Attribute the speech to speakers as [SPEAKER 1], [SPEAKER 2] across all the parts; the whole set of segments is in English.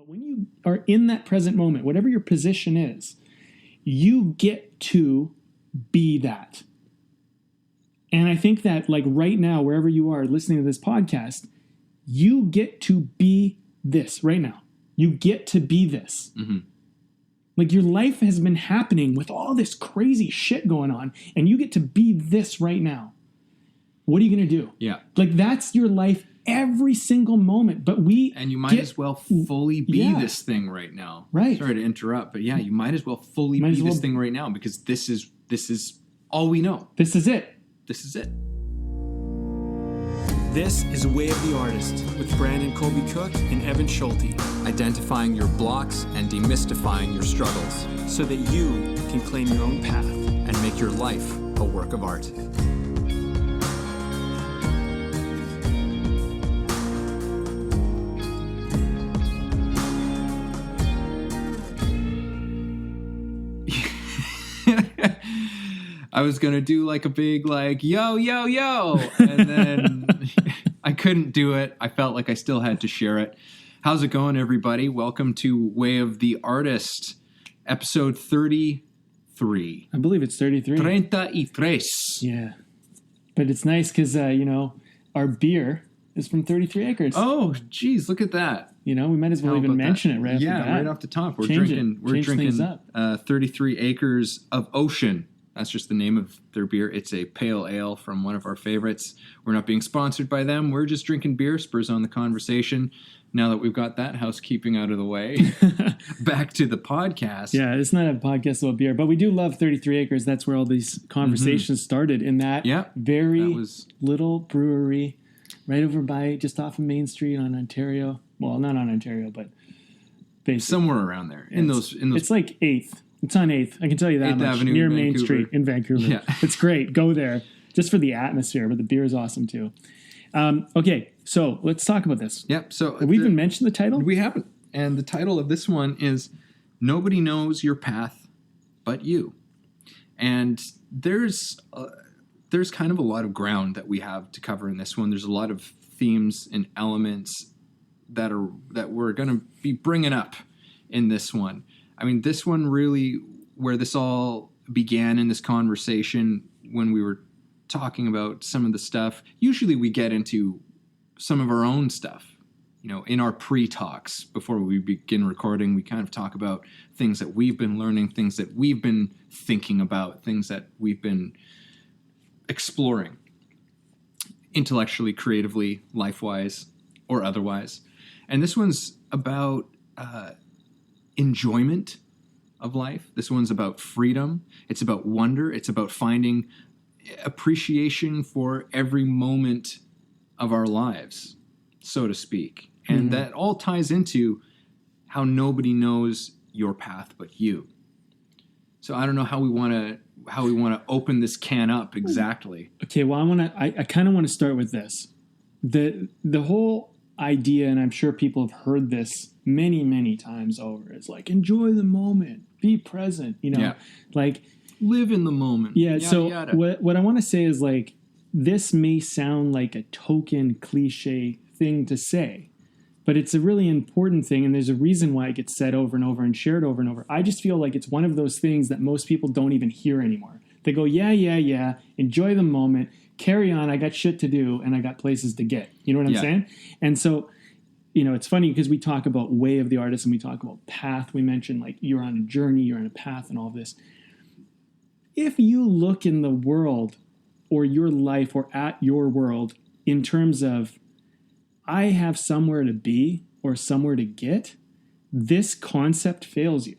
[SPEAKER 1] But when you are in that present moment, whatever your position is, you get to be that. And I think that, like, right now, wherever you are listening to this podcast, you get to be this right now. You get to be this. Mm-hmm. Like, your life has been happening with all this crazy shit going on, and you get to be this right now. What are you going to do?
[SPEAKER 2] Yeah.
[SPEAKER 1] Like, that's your life every single moment. But
[SPEAKER 2] and you might as well fully be this thing right now.
[SPEAKER 1] Right.
[SPEAKER 2] Sorry to interrupt, but yeah, you might as well fully be this thing right now, because this is all we know.
[SPEAKER 1] This is it.
[SPEAKER 2] This is it.
[SPEAKER 3] This is Way of the Artist with Brandon Colby Cook and Evan Schulte.
[SPEAKER 2] Identifying your blocks and demystifying your struggles,
[SPEAKER 3] so that you can claim your own path
[SPEAKER 2] and make your life a work of art. I was going to do like a big yo, yo, yo, and then I couldn't do it. I felt like I still had to share it. How's it going, everybody? Welcome to Way of the Artist, episode 33.
[SPEAKER 1] I believe it's 33.
[SPEAKER 2] 33.
[SPEAKER 1] Yeah. But it's nice because, our beer is from 33 Acres.
[SPEAKER 2] Oh, geez, look at that.
[SPEAKER 1] We might as well even mention it right off the bat.
[SPEAKER 2] Yeah, right off the top. We're drinking 33 Acres of Ocean. That's just the name of their beer. It's a pale ale from one of our favorites. We're not being sponsored by them. We're just drinking beer, spurs on the conversation. Now that we've got that housekeeping out of the way, back to the podcast.
[SPEAKER 1] Yeah, it's not a podcast about beer, but we do love 33 Acres. That's where all these conversations started, in that little brewery right over by, just off of Main Street on Ontario. Well, not on Ontario, but basically
[SPEAKER 2] somewhere around there. In those.
[SPEAKER 1] It's like 8th. It's on 8th. I can tell you that
[SPEAKER 2] 8th
[SPEAKER 1] much.
[SPEAKER 2] Avenue,
[SPEAKER 1] near
[SPEAKER 2] Vancouver.
[SPEAKER 1] Main Street in Vancouver.
[SPEAKER 2] Yeah.
[SPEAKER 1] It's great. Go there just for the atmosphere, but the beer is awesome too. Okay, so let's talk about this.
[SPEAKER 2] Yep. So
[SPEAKER 1] have we even mentioned the title?
[SPEAKER 2] We haven't. And the title of this one is "Nobody Knows Your Path But You." And there's kind of a lot of ground that we have to cover in this one. There's a lot of themes and elements that we're going to be bringing up in this one. I mean, this one really, where this all began in this conversation, when we were talking about some of the stuff. Usually we get into some of our own stuff, in our pre-talks before we begin recording. We kind of talk about things that we've been learning, things that we've been thinking about, things that we've been exploring intellectually, creatively, life-wise, or otherwise. And this one's about enjoyment of life. This one's about freedom. It's about wonder. It's about finding appreciation for every moment of our lives, so to speak. And that all ties into how nobody knows your path but you. So I don't know how we want to open this can up exactly.
[SPEAKER 1] Okay, well, I kind of want to start with this. The whole idea, and I'm sure people have heard this many, many times over, is like, enjoy the moment, be present, like
[SPEAKER 2] live in the moment.
[SPEAKER 1] Yeah.
[SPEAKER 2] Yada,
[SPEAKER 1] so
[SPEAKER 2] yada.
[SPEAKER 1] What I want to say is, like, this may sound like a token cliche thing to say, but it's a really important thing. And there's a reason why it gets said over and over and shared over and over. I just feel like it's one of those things that most people don't even hear anymore. They go, yeah, enjoy the moment, carry on. I got shit to do and I got places to get. You know what I'm saying? And so, it's funny because we talk about way of the artist and we talk about path. We mentioned, like, you're on a journey, you're on a path and all this. If you look in the world or your life or at your world in terms of, I have somewhere to be or somewhere to get, this concept fails you.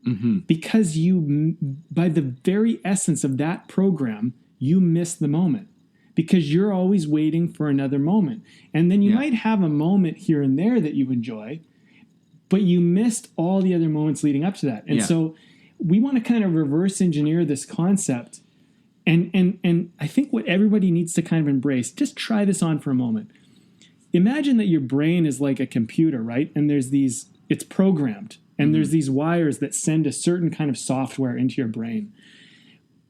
[SPEAKER 1] Mm-hmm. Because you, by the very essence of that program, you miss the moment. Because you're always waiting for another moment. And then you might have a moment here and there that you enjoy, but you missed all the other moments leading up to that. And so we want to kind of reverse engineer this concept. And I think what everybody needs to kind of embrace, just try this on for a moment. Imagine that your brain is like a computer, right? And it's programmed. And there's these wires that send a certain kind of software into your brain.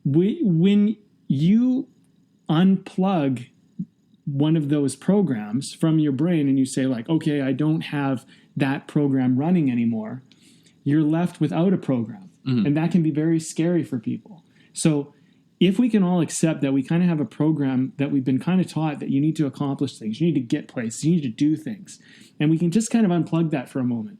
[SPEAKER 1] When you unplug one of those programs from your brain and you say, like, okay, I don't have that program running anymore, you're left without a program. And that can be very scary for people. So if we can all accept that we kind of have a program that we've been kind of taught that you need to accomplish things, you need to get places, you need to do things, and we can just kind of unplug that for a moment.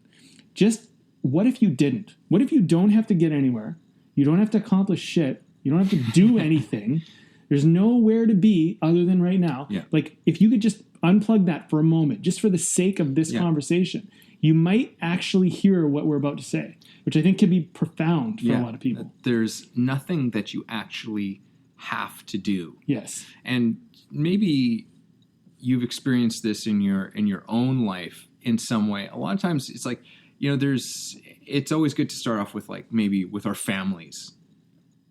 [SPEAKER 1] Just what if you didn't? What if you don't have to get anywhere? You don't have to accomplish shit. You don't have to do anything. There's nowhere to be other than right now.
[SPEAKER 2] Yeah.
[SPEAKER 1] Like if you could just unplug that for a moment, just for the sake of this conversation, you might actually hear what we're about to say, which I think can be profound for a lot of people.
[SPEAKER 2] There's nothing that you actually have to do.
[SPEAKER 1] Yes.
[SPEAKER 2] And maybe you've experienced this in your own life in some way. A lot of times it's like, it's always good to start off with like maybe with our families,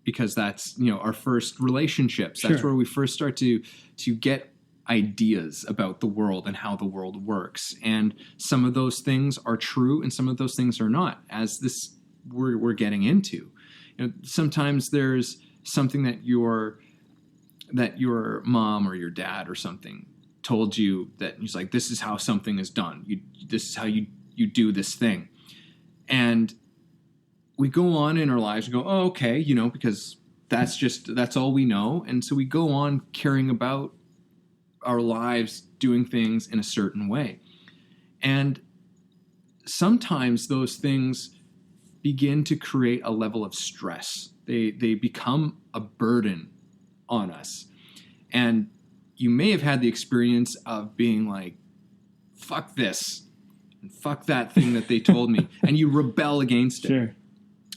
[SPEAKER 2] because that's, our first relationships. That's where we first start to get ideas about the world and how the world works. And some of those things are true and some of those things are not, as this we're getting into. Sometimes there's something that your mom or your dad or something told you that he's like, this is how something is done. This is how you do this thing. And we go on in our lives and go, oh, okay, because that's all we know. And so we go on caring about our lives, doing things in a certain way. And sometimes those things begin to create a level of stress. They become a burden on us. And you may have had the experience of being like, fuck this and fuck that thing that they told me. And you rebel against it.
[SPEAKER 1] Sure.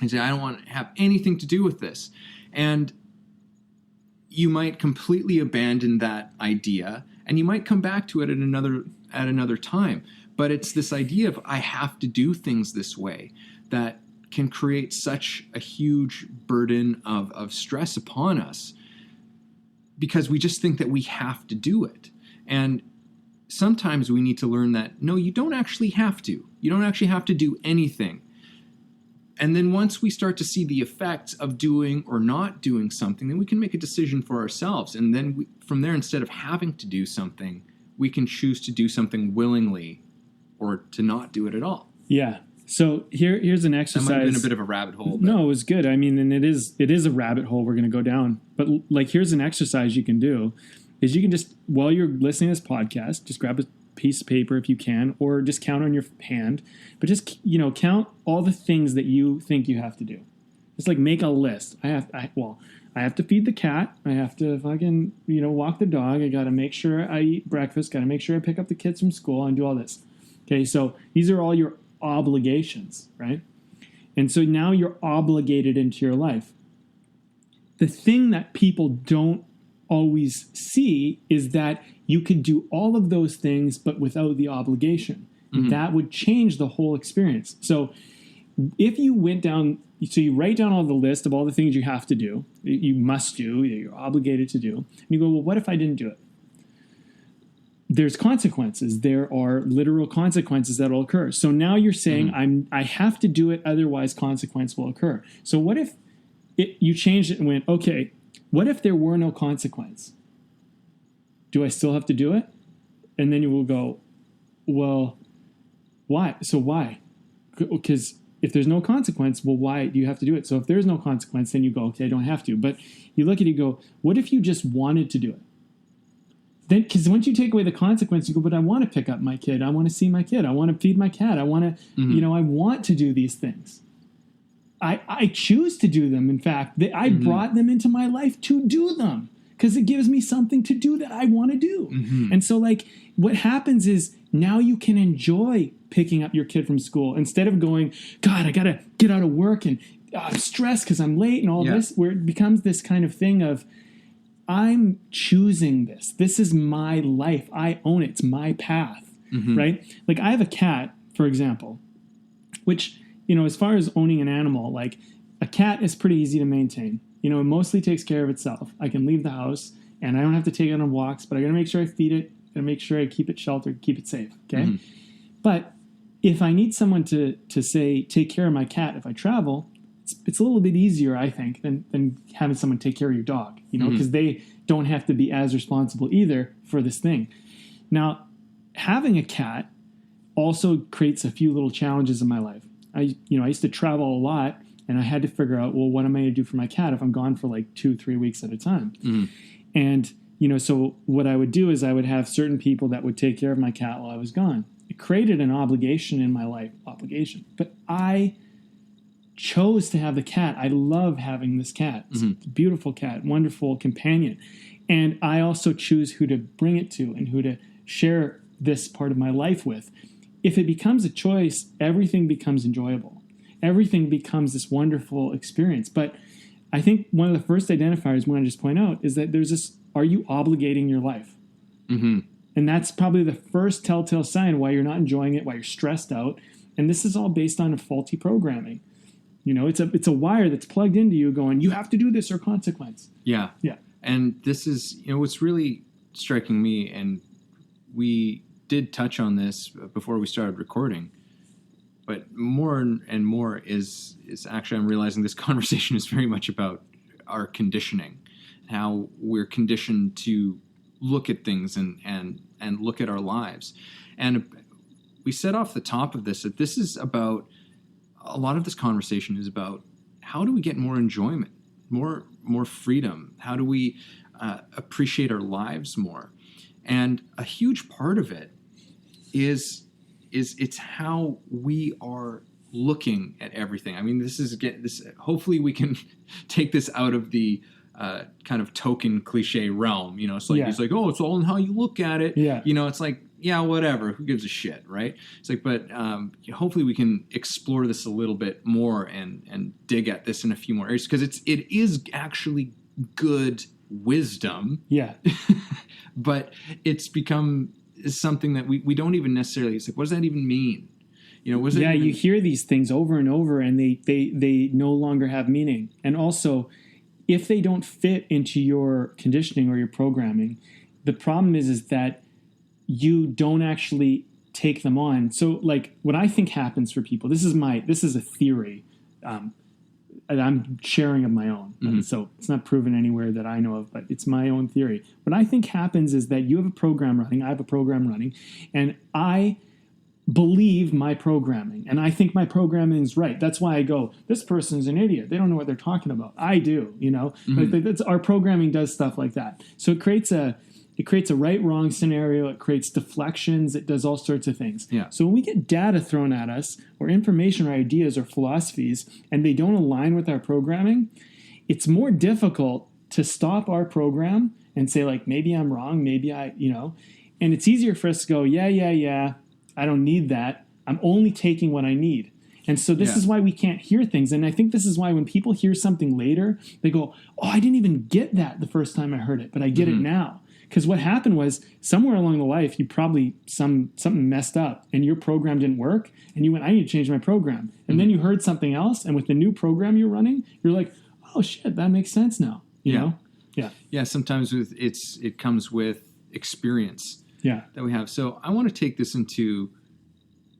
[SPEAKER 2] And say, I don't want to have anything to do with this. And you might completely abandon that idea, and you might come back to it at another time. But it's this idea of I have to do things this way that can create such a huge burden of stress upon us, because we just think that we have to do it. And sometimes we need to learn that, no, you don't actually have to. You don't actually have to do anything. And then once we start to see the effects of doing or not doing something, then we can make a decision for ourselves. And then from there, instead of having to do something, we can choose to do something willingly or to not do it at all.
[SPEAKER 1] Yeah. So here's an exercise.
[SPEAKER 2] That might have been a bit of a rabbit hole.
[SPEAKER 1] No, it was good. I mean, and it is a rabbit hole we're going to go down. But like, here's an exercise you can do is you can just, while you're listening to this podcast, just grab a piece of paper if you can, or just count on your hand, but just, count all the things that you think you have to do. Just like make a list. I have to feed the cat. I have to fucking, walk the dog. I got to make sure I eat breakfast. Got to make sure I pick up the kids from school and do all this. Okay. So these are all your obligations, right? And so now you're obligated into your life. The thing that people don't always see is that you could do all of those things, but without the obligation. Mm-hmm. That would change the whole experience. So if you went down, so you write down all the list of all the things you have to do, you must do, you're obligated to do, and you go, well, what if I didn't do it? There's consequences. There are literal consequences that will occur. So now you're saying, I have to do it, otherwise consequence will occur. So what if you changed it and went, okay, what if there were no consequence? Do I still have to do it? And then you will go, well, why? So why? Because if there's no consequence, well, why do you have to do it? So if there's no consequence, then you go, okay, I don't have to. But you look at it and go, what if you just wanted to do it? Then, because once you take away the consequence, you go, but I want to pick up my kid. I want to see my kid. I want to feed my cat. I want to, I want to do these things. I choose to do them. In fact, I brought them into my life to do them because it gives me something to do that I want to do. Mm-hmm. And so like what happens is now you can enjoy picking up your kid from school instead of going, God, I got to get out of work and I'm stressed because I'm late and all this, where it becomes this kind of thing of, I'm choosing this. This is my life. I own it. It's my path, right? Like I have a cat, for example, which, as far as owning an animal, like a cat is pretty easy to maintain. It mostly takes care of itself. I can leave the house and I don't have to take it on walks, but I got to make sure I feed it. Got to make sure I keep it sheltered, keep it safe. Okay. Mm-hmm. But if I need someone to say, take care of my cat, if I travel, it's a little bit easier, I think, than having someone take care of your dog, because they don't have to be as responsible either for this thing. Now, having a cat, also creates a few little challenges in my life. I used to travel a lot, and I had to figure out, well, what am I going to do for my cat if I'm gone for like 2-3 weeks at a time?
[SPEAKER 2] Mm-hmm.
[SPEAKER 1] And, so what I would do is I would have certain people that would take care of my cat while I was gone. It created an obligation in my life, but I chose to have the cat. I love having this cat. It's a beautiful cat, wonderful companion. And I also choose who to bring it to and who to share this part of my life with. If it becomes a choice, everything becomes enjoyable. Everything becomes this wonderful experience. But I think one of the first identifiers we want to just point out is that there's this, are you obligating your life?
[SPEAKER 2] Mm-hmm.
[SPEAKER 1] And that's probably the first telltale sign why you're not enjoying it, why you're stressed out. And this is all based on a faulty programming. It's a wire that's plugged into you going, you have to do this or consequence.
[SPEAKER 2] Yeah.
[SPEAKER 1] Yeah.
[SPEAKER 2] And this is, what's really striking me, and we did touch on this before we started recording, but more and more is actually, I'm realizing this conversation is very much about our conditioning, how we're conditioned to look at things and look at our lives. And we said off the top of this that this is about, a lot of this conversation is about how do we get more enjoyment, more freedom? How do we appreciate our lives more? And a huge part of it is it's how we are looking at everything. I mean, this. Hopefully, we can take this out of the kind of token cliche realm. It's like He's like, oh, it's all in how you look at it.
[SPEAKER 1] Yeah.
[SPEAKER 2] It's like, yeah, whatever. Who gives a shit, right? It's like, but hopefully we can explore this a little bit more and dig at this in a few more areas, because it is actually good wisdom.
[SPEAKER 1] Yeah.
[SPEAKER 2] But it's become something that we don't even necessarily. It's like, what does that even mean? You
[SPEAKER 1] hear these things over and over, and they no longer have meaning. And also, if they don't fit into your conditioning or your programming, the problem is that you don't actually take them on. So, like, what I think happens for people, this is a theory, and I'm sharing of my own.
[SPEAKER 2] Mm-hmm.
[SPEAKER 1] So it's not proven anywhere that I know of, but it's my own theory. What I think happens is that you have a program running, I have a program running, and I believe my programming, and I think my programming is right. That's why I go, this person's an idiot. They don't know what they're talking about. I do,
[SPEAKER 2] Mm-hmm.
[SPEAKER 1] Like that's, our programming does stuff like that. So it creates a right-wrong scenario. It creates deflections. It does all sorts of things.
[SPEAKER 2] Yeah.
[SPEAKER 1] So when we get data thrown at us, or information or ideas or philosophies, and they don't align with our programming, it's more difficult to stop our program and say, like, maybe I'm wrong, maybe and it's easier for us to go, yeah, I don't need that. I'm only taking what I need. And so this is why we can't hear things. And I think this is why when people hear something later, they go, oh, I didn't even get that the first time I heard it, but I get it now. Because what happened was, somewhere along the life, you probably something messed up and your program didn't work, and you went, I need to change my program. And then you heard something else, and with the new program you're running, you're like, oh shit, that makes sense now. You know? Yeah.
[SPEAKER 2] Yeah, sometimes it comes with experience that we have. So I want to take this into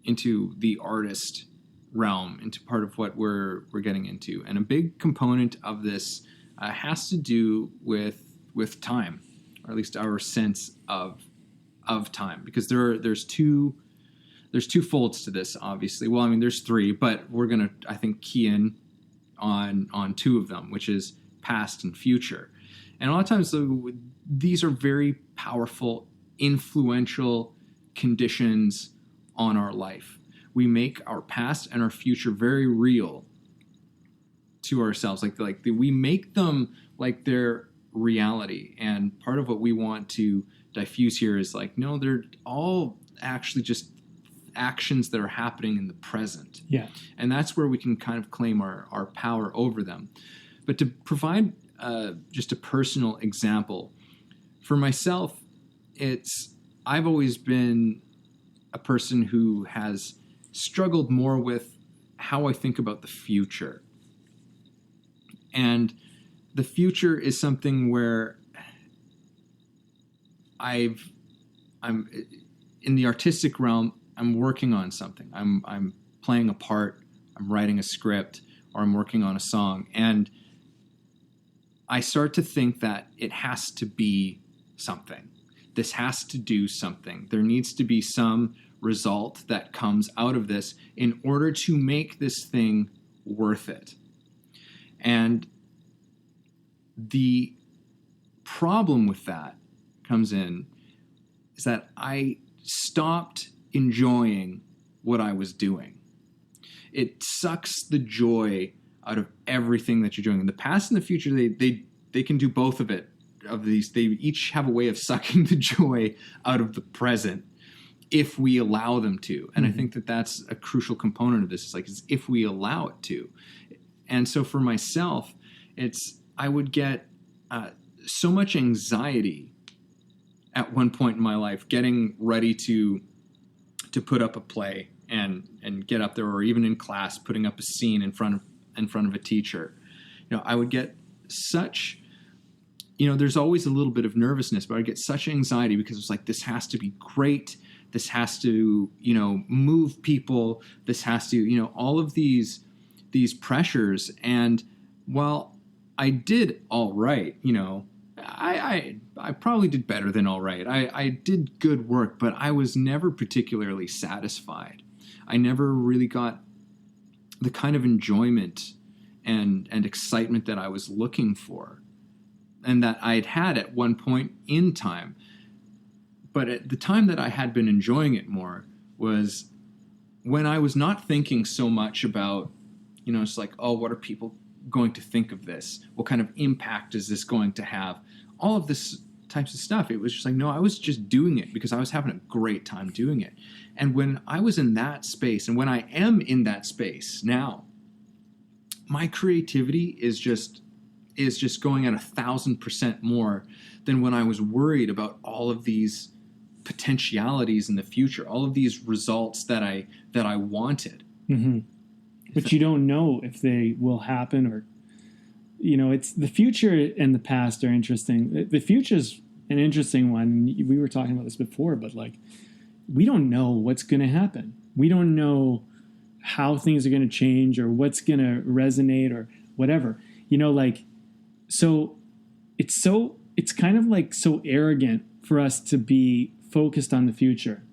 [SPEAKER 2] the artist realm, into part of what we're getting into. And a big component of this has to do with time, or at least our sense of time, because there's two folds to this, obviously. Well, I mean, there's three, but we're gonna, I think, key in on two of them, which is past and future. And a lot of times, these are very powerful, influential conditions on our life. We make our past and our future very real to ourselves. We make them like they're reality. And part of what we want to diffuse here is like, no, they're all actually just actions that are happening in the present. Yeah. And that's where we can kind of claim our power over them. But to provide just a personal example, for myself, I've always been a person who has struggled more with how I think about the future. And the future is something where I'm in the artistic realm. I'm working on something. I'm playing a part. I'm writing a script, or I'm working on a song, and I start to think that it has to be something. This has to do something. There needs to be some result that comes out of this in order to make this thing worth it. And the problem with that comes in is that I stopped enjoying what I was doing. It sucks the joy out of everything that you're doing. In the past and the future, they can do both of it. Of these, they each have a way of sucking the joy out of the present if we allow them to. And I think that that's a crucial component of this. Is if we allow it to. And so for myself, I would get so much anxiety at one point in my life getting ready to put up a play and get up there, or even in class putting up a scene in front of a teacher. I would get such, there's always a little bit of nervousness, but I get such anxiety because it's like, this has to be great. This has to, move people. This has to, all of these pressures. And while I did all right, I probably did better than all right. I did good work, but I was never particularly satisfied. I never really got the kind of enjoyment and excitement that I was looking for and that I had at one point in time. But at the time that I had been enjoying it more was when I was not thinking so much about, it's like, oh, what are people going to think of this? What kind of impact is this going to have? All of this types of stuff. It was just like, no, I was just doing it because I was having a great time doing it. And when I was in that space, and when I am in that space now, my creativity is just going at 1,000% more than when I was worried about all of these potentialities in the future, all of these results that I wanted.
[SPEAKER 1] Mm-hmm. But you don't know if they will happen, or it's the future and the past are interesting. The future is an interesting one. We were talking about this before, but we don't know what's going to happen. We don't know how things are going to change or what's going to resonate or whatever. So it's kind of like so arrogant for us to be focused on the future.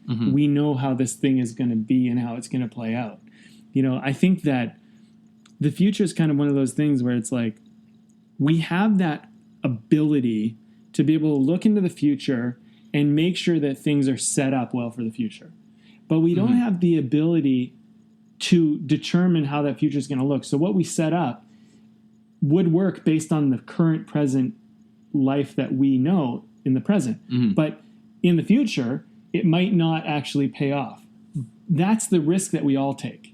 [SPEAKER 1] We know how this thing is going to be and how it's going to play out. I think that the future is kind of one of those things where it's like we have that ability to be able to look into the future and make sure that things are set up well for the future. But we don't have the ability to determine how that future is going to look. So what we set up would work based on the current present life that we know in the present. But in the future, it might not actually pay off. That's the risk that we all take.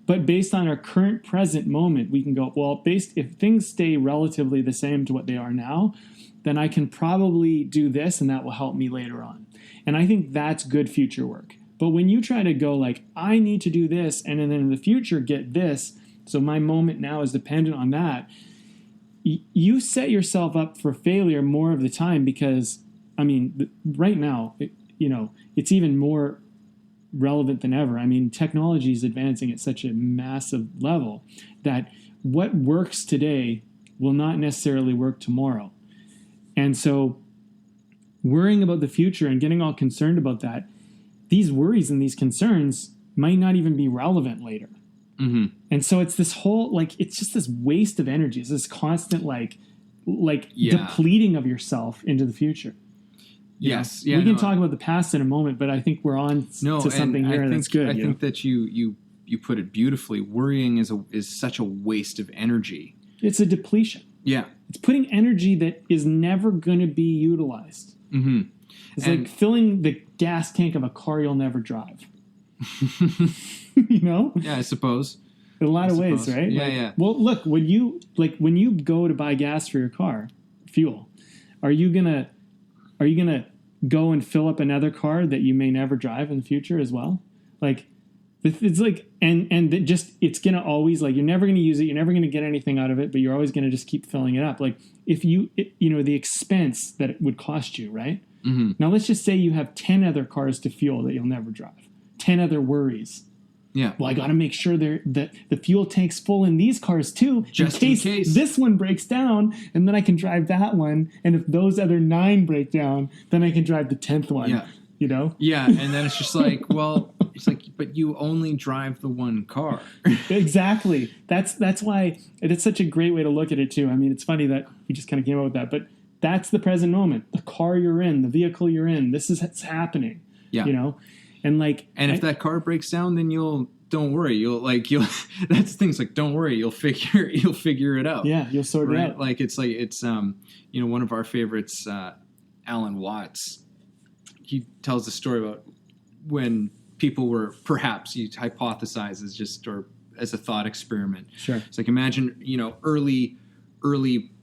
[SPEAKER 1] But based on our current present moment, we can go, well, if things stay relatively the same to what they are now, then I can probably do this and that will help me later on. And I think that's good future work. But when you try to go I need to do this and then in the future get this, so my moment now is dependent on that, you set yourself up for failure more of the time because, right now, it's even more relevant than ever. Technology is advancing at such a massive level that what works today will not necessarily work tomorrow. And so worrying about the future and getting all concerned about that, these worries and these concerns might not even be relevant later. And so it's this whole, it's just this waste of energy. It's this constant, depleting of yourself into the future.
[SPEAKER 2] Yes.
[SPEAKER 1] We can talk about the past in a moment, but I think we're on to something here that's good.
[SPEAKER 2] I think that you put it beautifully. Worrying is such a waste of energy.
[SPEAKER 1] It's a depletion.
[SPEAKER 2] Yeah.
[SPEAKER 1] It's putting energy that is never going to be utilized. It's like filling the gas tank of a car you'll never drive.
[SPEAKER 2] Yeah, I suppose.
[SPEAKER 1] In a lot of ways, right?
[SPEAKER 2] Yeah.
[SPEAKER 1] Well, look, when you go to buy gas for your car, fuel, are you gonna go and fill up another car that you may never drive in the future as well? It's it's gonna always you're never gonna use it, you're never gonna get anything out of it, but you're always gonna just keep filling it up. If the expense that it would cost you, right? Now let's just say you have 10 other cars to fuel that you'll never drive. 10 other worries.
[SPEAKER 2] Yeah.
[SPEAKER 1] Well, I got to make sure that the fuel tank's full in these cars too,
[SPEAKER 2] just in case
[SPEAKER 1] this one breaks down, and then I can drive that one. And if those other 9 break down, then I can drive the 10th one.
[SPEAKER 2] Yeah.
[SPEAKER 1] you know?
[SPEAKER 2] Yeah, and then it's just like, well, it's like, but you only drive the one car.
[SPEAKER 1] Exactly. That's why it's such a great way to look at it too. I mean, it's funny that we just kind of came up with that, but that's the present moment. The car you're in, the vehicle you're in. This is what's happening.
[SPEAKER 2] Yeah.
[SPEAKER 1] You know, and like,
[SPEAKER 2] and if that car breaks down, then don't worry. That's things like, don't worry. You'll figure it out.
[SPEAKER 1] Yeah, you'll sort it out.
[SPEAKER 2] Like it's one of our favorites, Alan Watts. He tells a story about when people were, perhaps he hypothesizes just, or as a thought experiment.
[SPEAKER 1] Sure.
[SPEAKER 2] It's like, imagine, early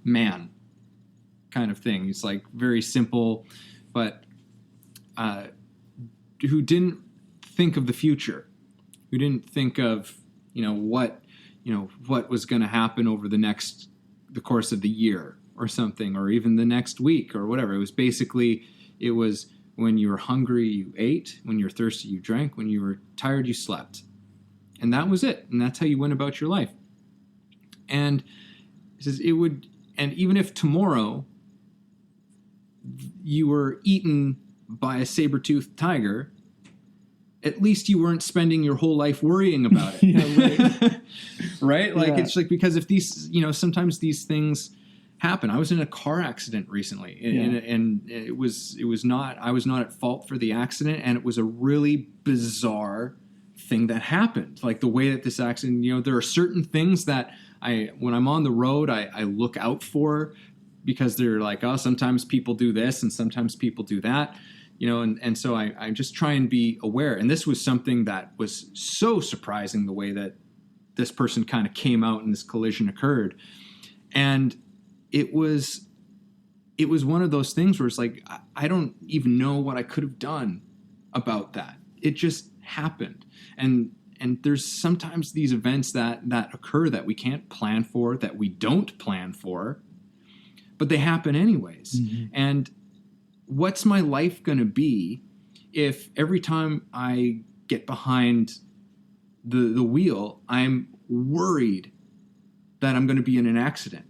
[SPEAKER 2] man kind of thing. It's like very simple, but who didn't think of the future, who didn't think of, what was going to happen over the course of the year or something, or even the next week or whatever. It was when you were hungry, you ate. When you were thirsty, you drank. When you were tired, you slept. And that was it. And that's how you went about your life. And it says and even if tomorrow you were eaten by a saber-toothed tiger, at least you weren't spending your whole life worrying about it.
[SPEAKER 1] Yeah, right.
[SPEAKER 2] Right? Like,
[SPEAKER 1] Yeah.
[SPEAKER 2] it's like, because if these, sometimes these things happen. I was in a car accident recently, and I was not at fault for the accident, and it was a really bizarre thing that happened. Like the way that this accident, there are certain things that when I'm on the road, I look out for, because they're like, oh, sometimes people do this and sometimes people do that, and so I just try and be aware. And this was something that was so surprising, the way that this person kind of came out and this collision occurred. And it was one of those things where it's like, I don't even know what I could have done about that. It just happened. And there's sometimes these events that occur that we can't plan for, that we don't plan for, but they happen anyways. Mm-hmm. And what's my life going to be if every time I get behind the wheel, I'm worried that I'm going to be in an accident?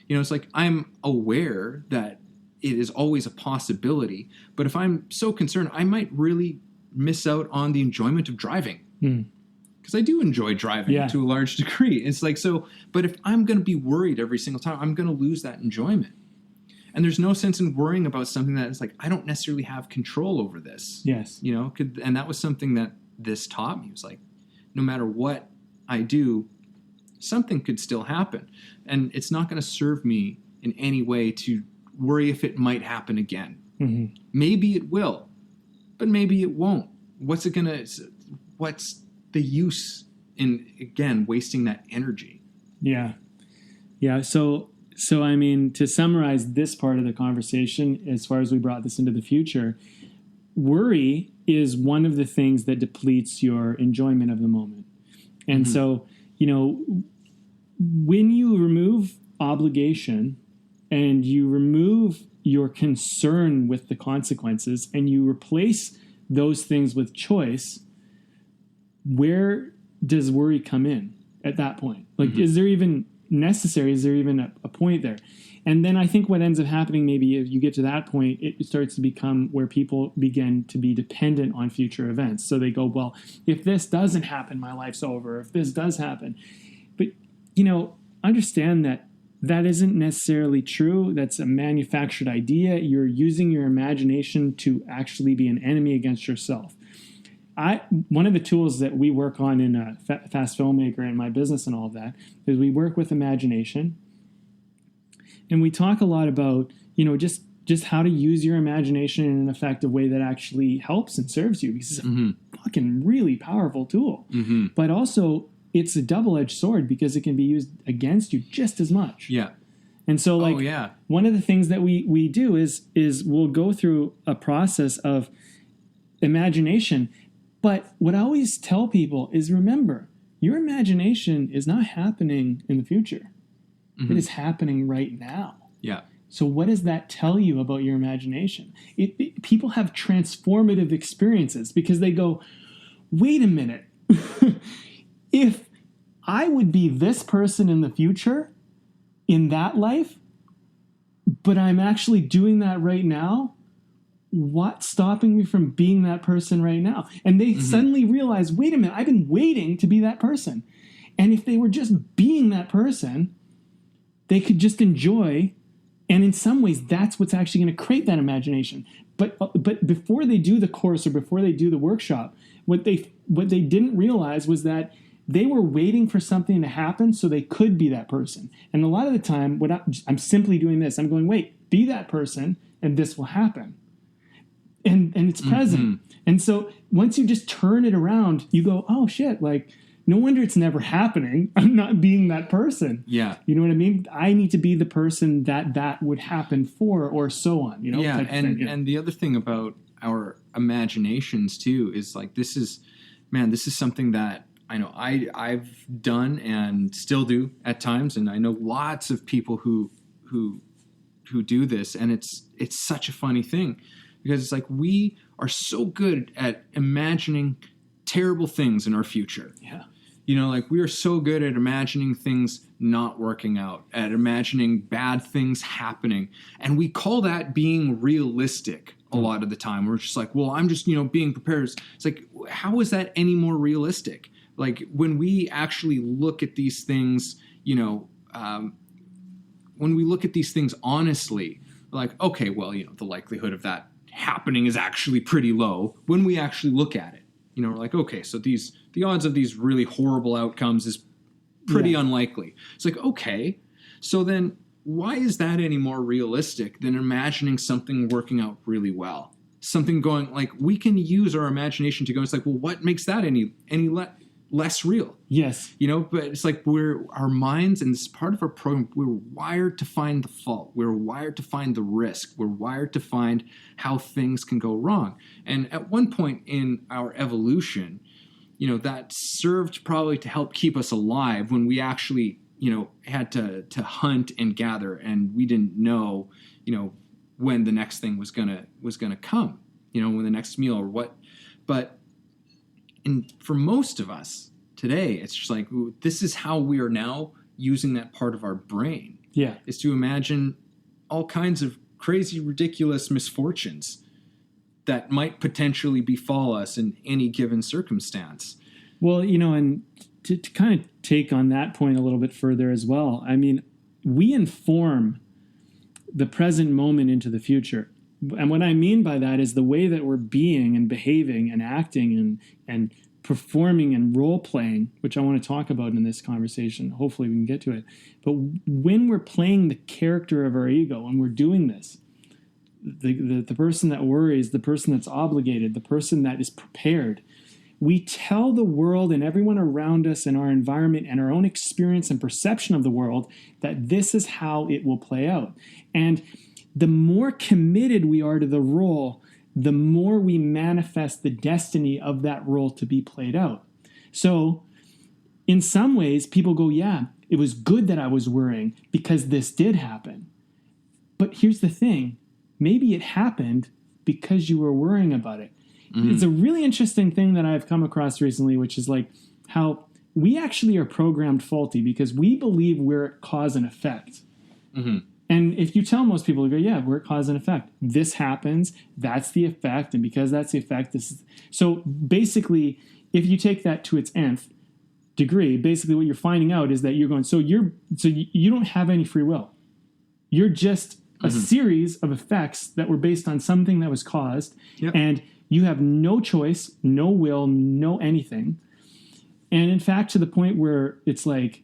[SPEAKER 2] It's like, I'm aware that it is always a possibility, but if I'm so concerned, I might really miss out on the enjoyment of driving. Because I do enjoy driving to a large degree. It's like, so, but if I'm going to be worried every single time, I'm going to lose that enjoyment. And there's no sense in worrying about something that is like, I don't necessarily have control over this.
[SPEAKER 1] Yes.
[SPEAKER 2] And that was something that this taught me. It was like, no matter what I do, something could still happen. And it's not going to serve me in any way to worry if it might happen again. Mm-hmm. Maybe it will, but maybe it won't. What's the use in, again, wasting that energy?
[SPEAKER 1] Yeah. Yeah. So I mean, to summarize this part of the conversation, as far as we brought this into the future, worry is one of the things that depletes your enjoyment of the moment. And so, when you remove obligation and you remove your concern with the consequences and you replace those things with choice, where does worry come in at that point? Like, is there even necessary? Is there even a point there? And then I think what ends up happening, maybe if you get to that point, it starts to become where people begin to be dependent on future events. So they go, well, if this doesn't happen, my life's over. If this does happen. But, understand that isn't necessarily true. That's a manufactured idea. You're using your imagination to actually be an enemy against yourself. One of the tools that we work on in a Fast Filmmaker and my business and all of that is we work with imagination. And we talk a lot about, just how to use your imagination in an effective way that actually helps and serves you, because it's a fucking really powerful tool. Mm-hmm. But also, it's a double-edged sword because it can be used against you just as much.
[SPEAKER 2] Yeah.
[SPEAKER 1] And so, one of the things that we do is we'll go through a process of imagination. But what I always tell people is, remember, your imagination is not happening in the future. Mm-hmm. It is happening right now.
[SPEAKER 2] Yeah.
[SPEAKER 1] So what does that tell you about your imagination? People have transformative experiences because they go, wait a minute. If I would be this person in the future, in that life, but I'm actually doing that right now, what's stopping me from being that person right now? And they suddenly realize, wait a minute, I've been waiting to be that person. And if they were just being that person, they could just enjoy. And in some ways, that's what's actually going to create that imagination. But before they do the course or before they do the workshop, what they didn't realize was that they were waiting for something to happen so they could be that person. And a lot of the time, I'm simply doing this. I'm going, wait, be that person, and this will happen. And it's present. And so once you just turn it around, you go, oh shit, like, no wonder it's never happening. I'm not being that person.
[SPEAKER 2] Yeah.
[SPEAKER 1] You know what I mean? I need to be the person that would happen for, or so on, you know?
[SPEAKER 2] Yeah.
[SPEAKER 1] And
[SPEAKER 2] the other thing about our imaginations too is like, this is something that I know I've done and still do at times. And I know lots of people who do this, and it's such a funny thing because it's like, we are so good at imagining terrible things in our future.
[SPEAKER 1] Yeah.
[SPEAKER 2] You know, like, we are so good at imagining things not working out, at imagining bad things happening. And we call that being realistic a lot of the time. We're just like, well, I'm just, being prepared. It's like, how is that any more realistic? Like, when we actually look at these things, when we look at these things honestly, like, okay, well, the likelihood of that happening is actually pretty low when we actually look at it. We're like, okay, so the odds of these really horrible outcomes is pretty unlikely. It's like, okay, so then why is that any more realistic than imagining something working out really well? Something going, like, we can use our imagination to go, it's like, well, what makes that any less real?
[SPEAKER 1] Yes.
[SPEAKER 2] But it's like, our minds, and this is part of our program, we're wired to find the fault. We're wired to find the risk. We're wired to find how things can go wrong. And at one point in our evolution, that served probably to help keep us alive when we actually, had to hunt and gather, and we didn't know, when the next thing was gonna come, when the next meal or what. But for most of us today, it's just like, this is how we are now using that part of our brain.
[SPEAKER 1] Yeah.
[SPEAKER 2] Is to imagine all kinds of crazy, ridiculous misfortunes that might potentially befall us in any given circumstance.
[SPEAKER 1] Well, and to kind of take on that point a little bit further as well, I mean, we inform the present moment into the future. And what I mean by that is the way that we're being and behaving and acting and performing and role-playing, which I want to talk about in this conversation. Hopefully we can get to it. But when we're playing the character of our ego, when we're doing this, the person that worries, the person that's obligated, the person that is prepared, we tell the world and everyone around us and our environment and our own experience and perception of the world that this is how it will play out. And the more committed we are to the role, the more we manifest the destiny of that role to be played out. So in some ways, people go, yeah, it was good that I was worrying because this did happen. But here's the thing. Maybe it happened because you were worrying about it. Mm-hmm. It's a really interesting thing that I've come across recently, which is like how we actually are programmed faulty because we believe we're cause and effect. Mm-hmm. And if you tell most people, they go, yeah, we're cause and effect. This happens, that's the effect, and because that's the effect, this is... So basically, if you take that to its nth degree, basically what you're finding out is that you're going, so you don't have any free will. You're just a series of effects that were based on something that was caused, and you have no choice, no will, no anything. And in fact, to the point where it's like,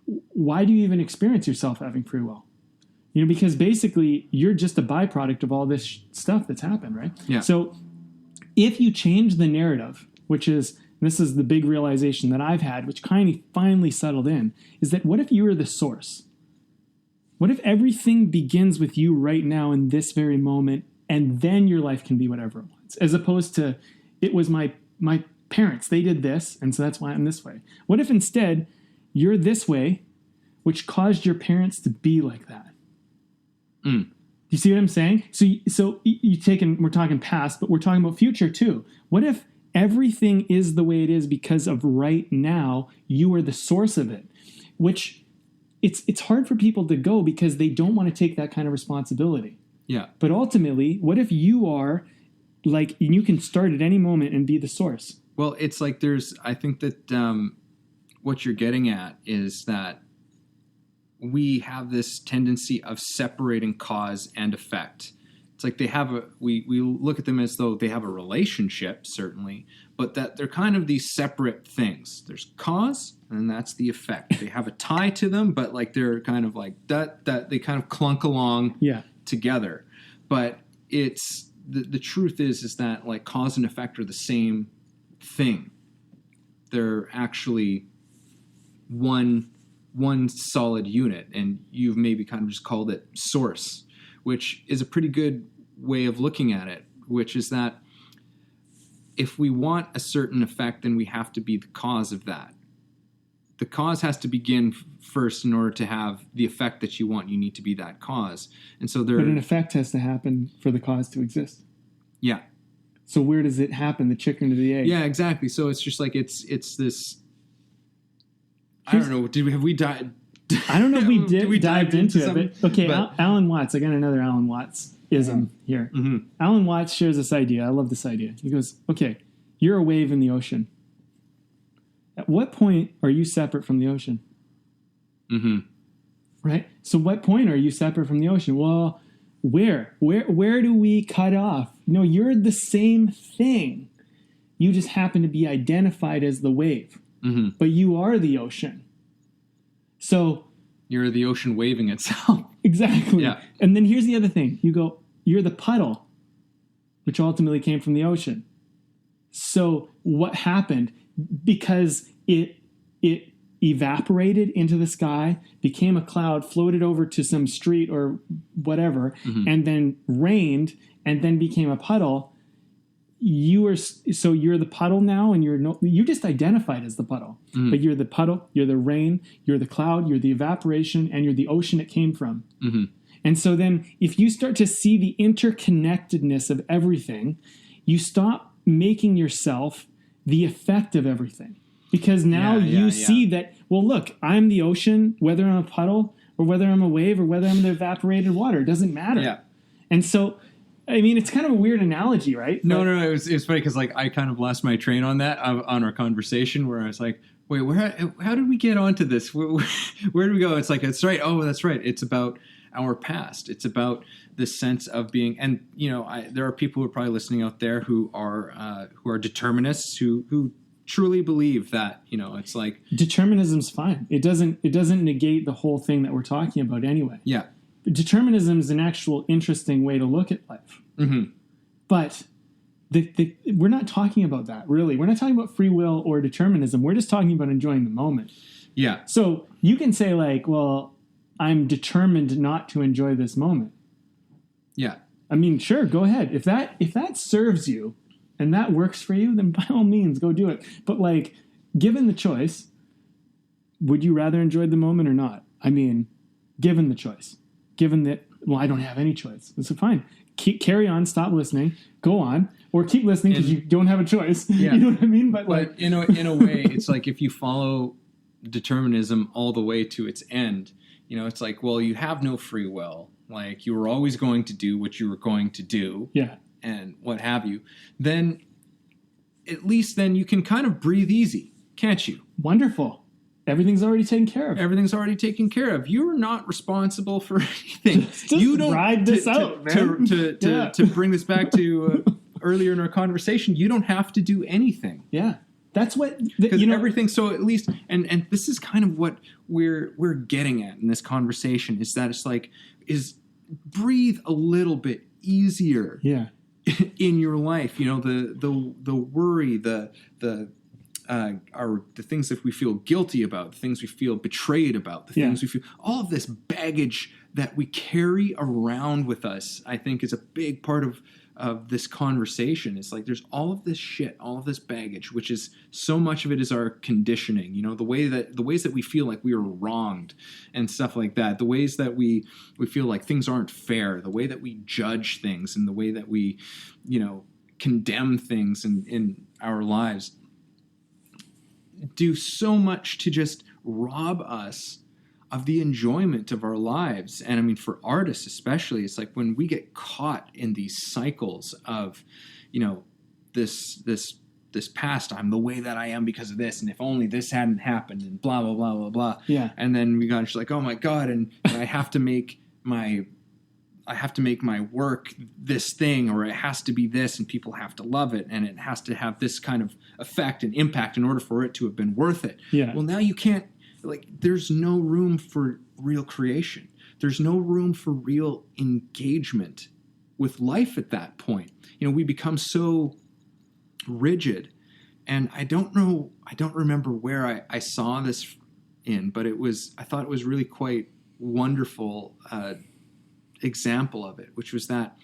[SPEAKER 1] why do you even experience yourself having free will? Because basically you're just a byproduct of all this stuff that's happened, right? Yeah. So if you change the narrative, this is the big realization that I've had, which kind of finally settled in, is that what if you were the source? What if everything begins with you right now in this very moment, and then your life can be whatever it wants, as opposed to, it was my parents, they did this, and so that's why I'm this way. What if instead you're this way, which caused your parents to be like that? You see what I'm saying? So we're talking past, but we're talking about future too. What if everything is the way it is because of right now, you are the source of it? Which it's hard for people to go because they don't want to take that kind of responsibility.
[SPEAKER 2] Yeah.
[SPEAKER 1] But ultimately, what if you are like, you can start at any moment and be the source?
[SPEAKER 2] Well, it's like I think that what you're getting at is that we have this tendency of separating cause and effect. It's like we look at them as though they have a relationship, certainly, but that they're kind of these separate things. There's cause, and that's the effect. They have a tie to them, but like they're kind of like that they kind of clunk along together. But it's the truth is that like cause and effect are the same thing. They're actually one solid unit, and you've maybe kind of just called it source, which is a pretty good way of looking at it, which is that if we want a certain effect, then we have to be the cause of that. The cause has to begin first in order to have the effect that you want. You need to be that cause. And so
[SPEAKER 1] But an effect has to happen for the cause to exist.
[SPEAKER 2] Yeah.
[SPEAKER 1] So where does it happen? The chicken or the egg?
[SPEAKER 2] Yeah, exactly. So it's just like it's this. I don't know. Have we died?
[SPEAKER 1] I don't know if we dived into
[SPEAKER 2] some,
[SPEAKER 1] it, but okay, Alan Watts. I got another Alan Watts ism here.
[SPEAKER 2] Mm-hmm.
[SPEAKER 1] Alan Watts shares this idea. I love this idea. He goes, okay, you're a wave in the ocean. At what point are you separate from the ocean?
[SPEAKER 2] Mm-hmm.
[SPEAKER 1] Right? So what point are you separate from the ocean? Well, where do we cut off? No, you're the same thing. You just happen to be identified as the wave.
[SPEAKER 2] Mm-hmm.
[SPEAKER 1] But you are the ocean. So
[SPEAKER 2] you're the ocean waving itself.
[SPEAKER 1] Exactly.
[SPEAKER 2] Yeah.
[SPEAKER 1] And then here's the other thing. You go, you're the puddle, which ultimately came from the ocean. So what happened? Because it evaporated into the sky, became a cloud, floated over to some street or whatever, and then rained, and then became a puddle. You're the puddle now, and you just identified as the puddle, but you're the puddle, you're the rain, you're the cloud, you're the evaporation, and you're the ocean it came from.
[SPEAKER 2] Mm-hmm.
[SPEAKER 1] And so then if you start to see the interconnectedness of everything, you stop making yourself the effect of everything, because now you see that, well, look, I'm the ocean, whether I'm a puddle or whether I'm a wave or whether I'm the evaporated water, it doesn't matter.
[SPEAKER 2] Yeah.
[SPEAKER 1] And so, I mean, it's kind of a weird analogy, right?
[SPEAKER 2] No, it was funny because like I kind of lost my train on that on our conversation where I was like, wait, how did we get onto this? Where did we go? It's like, that's right. Oh, that's right. It's about our past. It's about this sense of being, and you know, there are people who are probably listening out there who are determinists who truly believe that, you know, it's like
[SPEAKER 1] determinism's fine. It doesn't negate the whole thing that we're talking about anyway.
[SPEAKER 2] Yeah.
[SPEAKER 1] Determinism is an actual interesting way to look at life.
[SPEAKER 2] Mm-hmm.
[SPEAKER 1] But we're not talking about that, really. We're not talking about free will or determinism. We're just talking about enjoying the moment.
[SPEAKER 2] Yeah.
[SPEAKER 1] So you can say like, well, I'm determined not to enjoy this moment.
[SPEAKER 2] Yeah.
[SPEAKER 1] I mean, sure, go ahead. If that serves you and that works for you, then by all means, go do it. But like, given the choice, would you rather enjoy the moment or not? I mean, given the choice. Given that, well, I don't have any choice. So fine. Carry on, stop listening, go on, or keep listening because you don't have a choice.
[SPEAKER 2] Yeah.
[SPEAKER 1] You know what I mean? But
[SPEAKER 2] like in a way, it's like if you follow determinism all the way to its end, you know, it's like, well, you have no free will. Like you were always going to do what you were going to do.
[SPEAKER 1] Yeah.
[SPEAKER 2] And what have you. Then at least then you can kind of breathe easy, can't you?
[SPEAKER 1] Wonderful. Everything's already taken care of.
[SPEAKER 2] Everything's already taken care of. You're not responsible for anything.
[SPEAKER 1] Just you don't ride this out, man.
[SPEAKER 2] To bring this back to earlier in our conversation, you don't have to do anything.
[SPEAKER 1] Yeah, that's what
[SPEAKER 2] because everything. So at least, and this is kind of what we're getting at in this conversation is that it's like breathe a little bit easier.
[SPEAKER 1] Yeah.
[SPEAKER 2] In your life, you know, the worry, the things that we feel guilty about, the things we feel betrayed about, the things we feel, all of this baggage that we carry around with us, I think is a big part of this conversation. It's like there's all of this shit, all of this baggage, which is so much of it is our conditioning, you know, the ways that we feel like we were wronged and stuff like that, the ways that we feel like things aren't fair, the way that we judge things and the way that we, you know, condemn things in our lives do so much to just rob us of the enjoyment of our lives. And I mean, for artists especially, it's like when we get caught in these cycles of, this past, I'm the way that I am because of this, and if only this hadn't happened, and blah blah blah blah blah.
[SPEAKER 1] Yeah.
[SPEAKER 2] And then we got just like, oh my God, and I have to make my work this thing, or it has to be this, and people have to love it, and it has to have this kind of effect and impact in order for it to have been worth it.
[SPEAKER 1] Yeah.
[SPEAKER 2] Well, now you can't, there's no room for real creation. There's no room for real engagement with life at that point. We become so rigid. And I don't remember where I saw this in, but I thought it was really quite wonderful example of it, which was that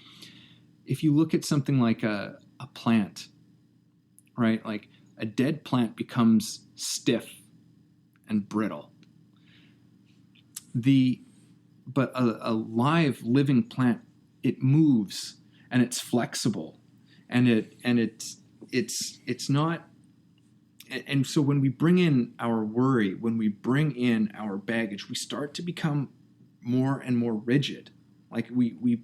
[SPEAKER 2] if you look at something like a plant, right? Like a dead plant becomes stiff and brittle. But a live living plant, it moves and it's flexible, and it's not. And so when we bring in our worry, when we bring in our baggage, we start to become more and more rigid. Like we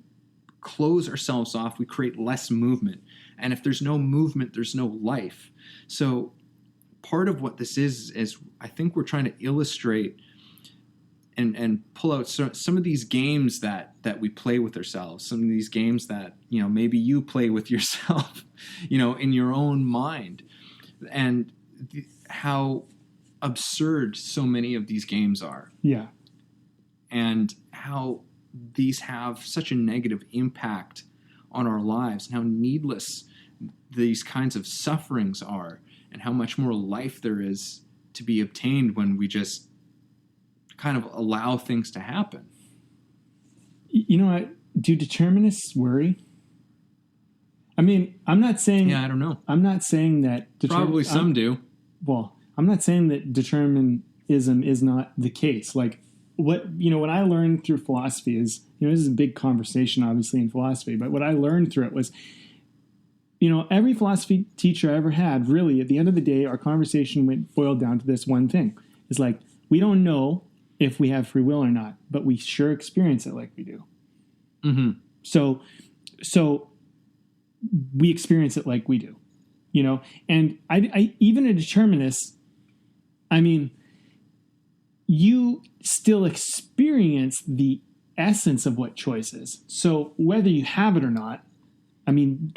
[SPEAKER 2] close ourselves off, we create less movement. And if there's no movement, there's no life. So part of what this is I think we're trying to illustrate and pull out some of these games that we play with ourselves, some of these games that, maybe you play with yourself, in your own mind, and how absurd so many of these games are.
[SPEAKER 1] Yeah.
[SPEAKER 2] And how these have such a negative impact on our lives, and how needless these kinds of sufferings are, and how much more life there is to be obtained when we just kind of allow things to happen.
[SPEAKER 1] Do determinists worry? I mean, I'm not saying...
[SPEAKER 2] Yeah, I don't know.
[SPEAKER 1] I'm not saying that...
[SPEAKER 2] Probably some do.
[SPEAKER 1] Well, I'm not saying that determinism is not the case. Like, what I learned through philosophy is, this is a big conversation, obviously, in philosophy, but what I learned through it was, every philosophy teacher I ever had, really, at the end of the day, our conversation boiled down to this one thing. It's like, we don't know if we have free will or not, but we sure experience it like we do.
[SPEAKER 2] Mm-hmm.
[SPEAKER 1] So we experience it like we do, and I even a determinist, I mean, you still experience the essence of what choice is. So whether you have it or not, I mean,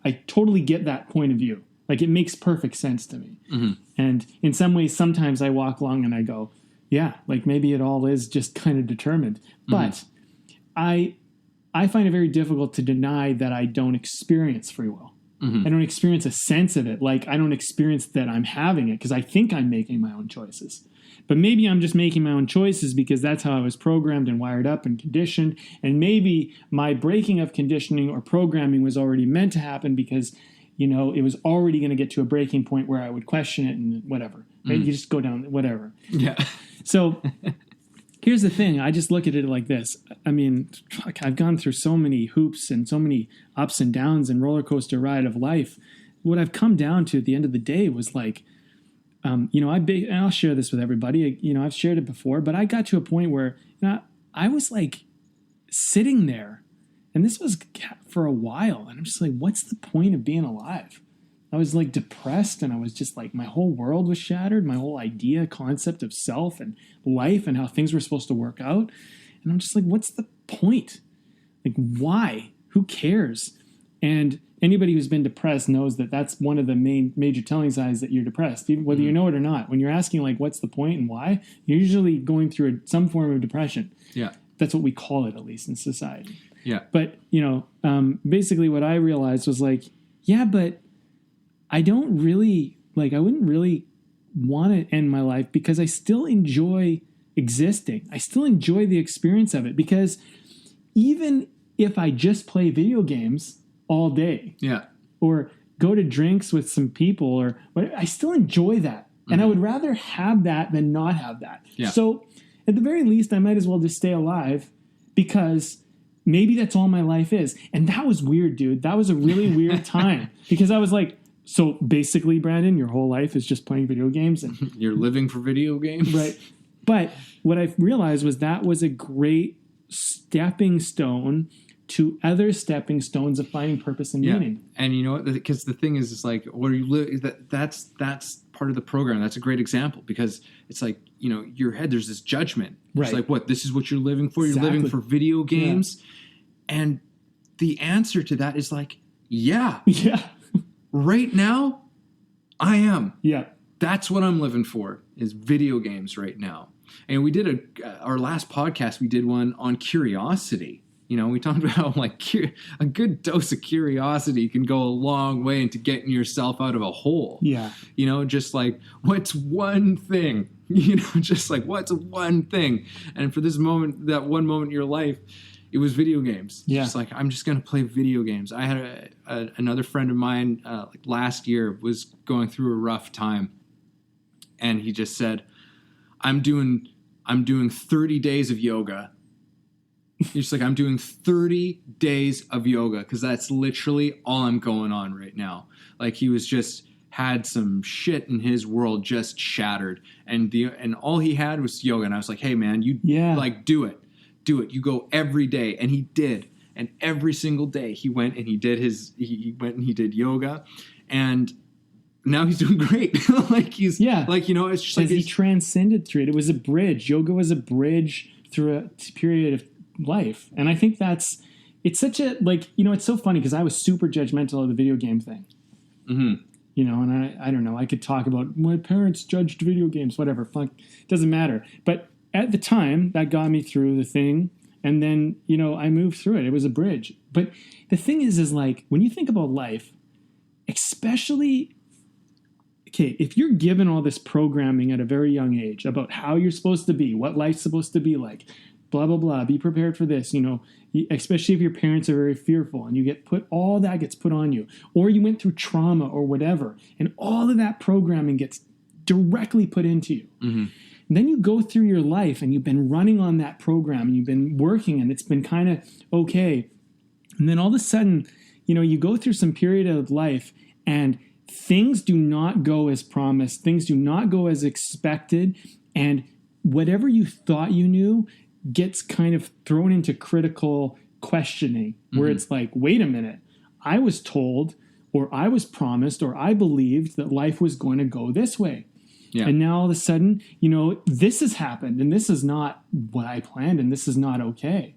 [SPEAKER 1] I totally get that point of view. Like, it makes perfect sense to me.
[SPEAKER 2] Mm-hmm.
[SPEAKER 1] And in some ways, sometimes I walk along and I go, yeah, like maybe it all is just kind of determined. But I find it very difficult to deny that I don't experience free will. Mm-hmm. I don't experience a sense of it. Like, I don't experience that I'm having it because I think I'm making my own choices. But maybe I'm just making my own choices because that's how I was programmed and wired up and conditioned. And maybe my breaking of conditioning or programming was already meant to happen because, it was already going to get to a breaking point where I would question it and whatever. Right? You just go down, whatever.
[SPEAKER 2] Yeah.
[SPEAKER 1] So here's the thing. I just look at it like this. I mean, I've gone through so many hoops and so many ups and downs and roller coaster ride of life. What I've come down to at the end of the day was like, and I'll share this with everybody. I've shared it before, but I got to a point where I was like sitting there, and this was for a while, and I'm just like, what's the point of being alive? I was like depressed, and I was just like, my whole world was shattered, my whole concept of self and life and how things were supposed to work out. And I'm just like, what's the point? Like, why? Who cares? And anybody who's been depressed knows that that's one of the major telling signs that you're depressed, even whether you know it or not. When you're asking like, what's the point and why, you're usually going through some form of depression.
[SPEAKER 2] Yeah.
[SPEAKER 1] That's what we call it, at least in society.
[SPEAKER 2] Yeah.
[SPEAKER 1] But, basically what I realized was like, yeah, but I don't really, I wouldn't really want to end my life because I still enjoy existing. I still enjoy the experience of it because even if I just play video games all day, or go to drinks with some people or whatever, I still enjoy that. And I would rather have that than not have that.
[SPEAKER 2] Yeah.
[SPEAKER 1] So at the very least, I might as well just stay alive because maybe that's all my life is. And that was weird, dude. That was a really weird time because I was like, so basically, Brandon, your whole life is just playing video games and
[SPEAKER 2] you're living for video games,
[SPEAKER 1] right? But what I realized was that was a great stepping stone to other stepping stones of finding purpose and meaning.
[SPEAKER 2] And you know what? Because the thing is like, what are you that's part of the program. That's a great example because it's like, you know, your head, there's this judgment.
[SPEAKER 1] Right.
[SPEAKER 2] It's like, what, this is what you're living for? You're
[SPEAKER 1] Exactly.
[SPEAKER 2] living for video games? Yeah. And the answer to that is like, yeah. Right now, I am.
[SPEAKER 1] Yeah.
[SPEAKER 2] That's what I'm living for, is video games right now. And we did our last podcast, we did one on curiosity. You know, we talked about how like a good dose of curiosity can go a long way into getting yourself out of a hole.
[SPEAKER 1] Yeah.
[SPEAKER 2] You know, just like, what's one thing? You know, just like, what's one thing? And for this moment, that one moment in your life, it was video games.
[SPEAKER 1] Yeah.
[SPEAKER 2] Just like, I'm just going to play video games. I had another friend of mine like last year was going through a rough time. And he just said, I'm doing 30 days of yoga. He's just like, I'm doing 30 days of yoga because that's literally all I'm going on right now. Like he was just had some shit in his world just shattered, and all he had was yoga. And I was like, hey man, you like do it. You go every day, and he did. And every single day he went and he did he went and he did yoga, and now he's doing great. Like he's like, you know, it's just like
[SPEAKER 1] he transcended through it. It was a bridge. Yoga was a bridge through a period of life. And I think it's such a, like, you know, it's so funny because I was super judgmental of the video game thing.
[SPEAKER 2] Mm-hmm.
[SPEAKER 1] You know, and I don't know, I could talk about my parents judged video games, whatever, fuck, doesn't matter. But at the time, that got me through the thing. And then, you know, I moved through it. It was a bridge. But the thing is like, when you think about life, especially, okay, if you're given all this programming at a very young age about how you're supposed to be, what life's supposed to be like, blah, blah, blah, be prepared for this, you know, especially if your parents are very fearful and you get all that gets put on you, or you went through trauma or whatever, and all of that programming gets directly put into you.
[SPEAKER 2] Mm-hmm.
[SPEAKER 1] And then you go through your life and you've been running on that program and you've been working and it's been kind of okay. And then all of a sudden, you know, you go through some period of life and things do not go as promised. Things do not go as expected. And whatever you thought you knew gets kind of thrown into critical questioning, where it's like, wait a minute, I was told, or I was promised, or I believed that life was going to go this way. Yeah. And now all of a sudden, you know, this has happened and this is not what I planned and this is not okay.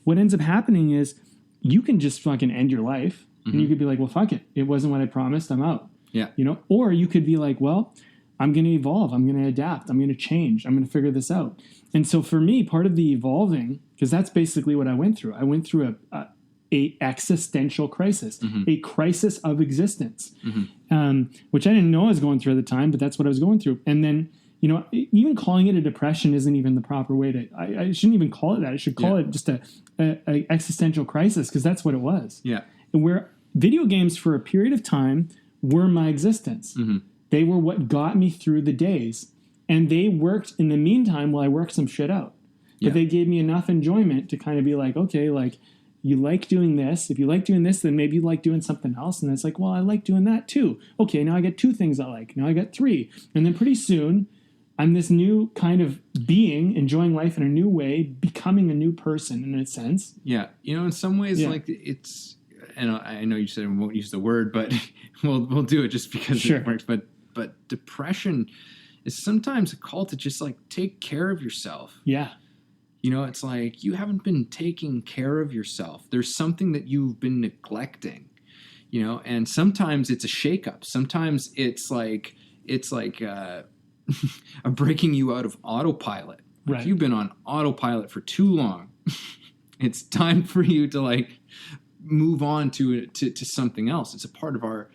[SPEAKER 1] What ends up happening is you can just fucking end your life and you could be like, well, fuck it. It wasn't what I promised. I'm out.
[SPEAKER 2] Yeah.
[SPEAKER 1] You know, or you could be like, well, I'm going to evolve. I'm going to adapt. I'm going to change. I'm going to figure this out. And so for me, part of the evolving, because that's basically what I went through. I went through a existential crisis, a crisis of existence, which I didn't know I was going through at the time, but that's what I was going through. And then, you know, even calling it a depression isn't even the proper way to, I shouldn't even call it that. I should call it just a existential crisis, because that's what it was.
[SPEAKER 2] Yeah.
[SPEAKER 1] And where video games for a period of time were my existence. They were what got me through the days. And they worked in the meantime while I worked some shit out. But they gave me enough enjoyment to kind of be like, okay, like, you like doing this. If you like doing this, then maybe you like doing something else. And it's like, well, I like doing that too. Okay, now I got 2 things I like. Now I got 3. And then pretty soon, I'm this new kind of being, enjoying life in a new way, becoming a new person in a sense.
[SPEAKER 2] Yeah. You know, in some ways, like, it's, and I know you said we won't use the word, but we'll do it just because it works. But depression is sometimes a call to just like take care of yourself. Yeah. You know, it's like you haven't been taking care of yourself. There's something that you've been neglecting, you know, and sometimes it's a shakeup. Sometimes it's like a breaking you out of autopilot. Right. If you've been on autopilot for too long, it's time for you to like move on to something else. It's a part of our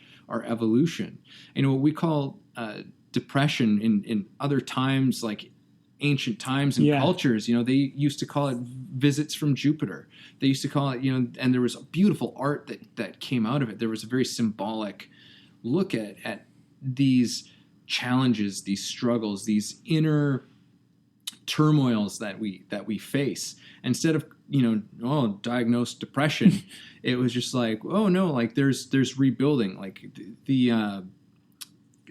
[SPEAKER 2] evolution. You know, what we call depression in other times, like ancient times and cultures, you know, they used to call it visits from Jupiter. They used to call it, you know, and there was beautiful art that came out of it. There was a very symbolic look at these challenges, these struggles, these inner turmoils that we face. Instead of, you know, diagnose depression, it was just like, oh no, like there's rebuilding. Like the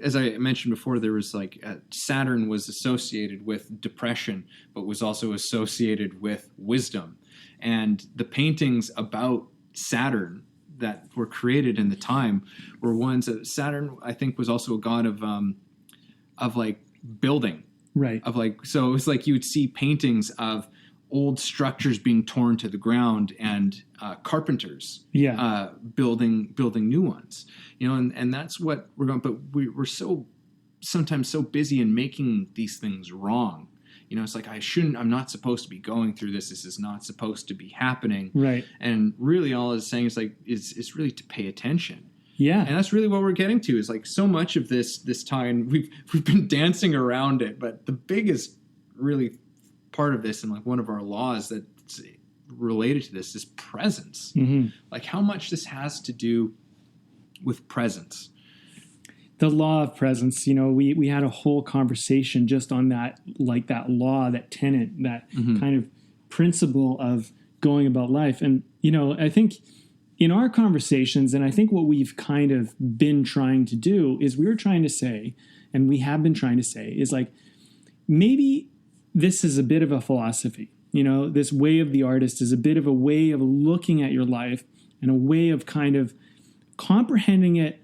[SPEAKER 2] as I mentioned before, there was like Saturn was associated with depression, but was also associated with wisdom. And the paintings about Saturn that were created in the time were ones that Saturn, I think, was also a god of like building.
[SPEAKER 1] Right.
[SPEAKER 2] Of like, so it was like you would see paintings of old structures being torn to the ground and carpenters building new ones, you know, and that's what we're going. But we're sometimes so busy in making these things wrong. You know, it's like I'm not supposed to be going through this. This is not supposed to be happening.
[SPEAKER 1] Right.
[SPEAKER 2] And really all it's saying is like, is really to pay attention.
[SPEAKER 1] Yeah.
[SPEAKER 2] And that's really what we're getting to, is like so much of this time, we've been dancing around it, but the biggest really part of this, and like one of our laws that's related to this, is presence.
[SPEAKER 1] Mm-hmm.
[SPEAKER 2] Like how much this has to do with presence.
[SPEAKER 1] The law of presence, you know, we had a whole conversation just on that, like that law, that tenet, that kind of principle of going about life. And, you know, I think in our conversations, and I think what we've kind of been trying to do is we were trying to say, and we have been trying to say, is like, maybe this is a bit of a philosophy. You know, this way of the artist is a bit of a way of looking at your life and a way of kind of comprehending it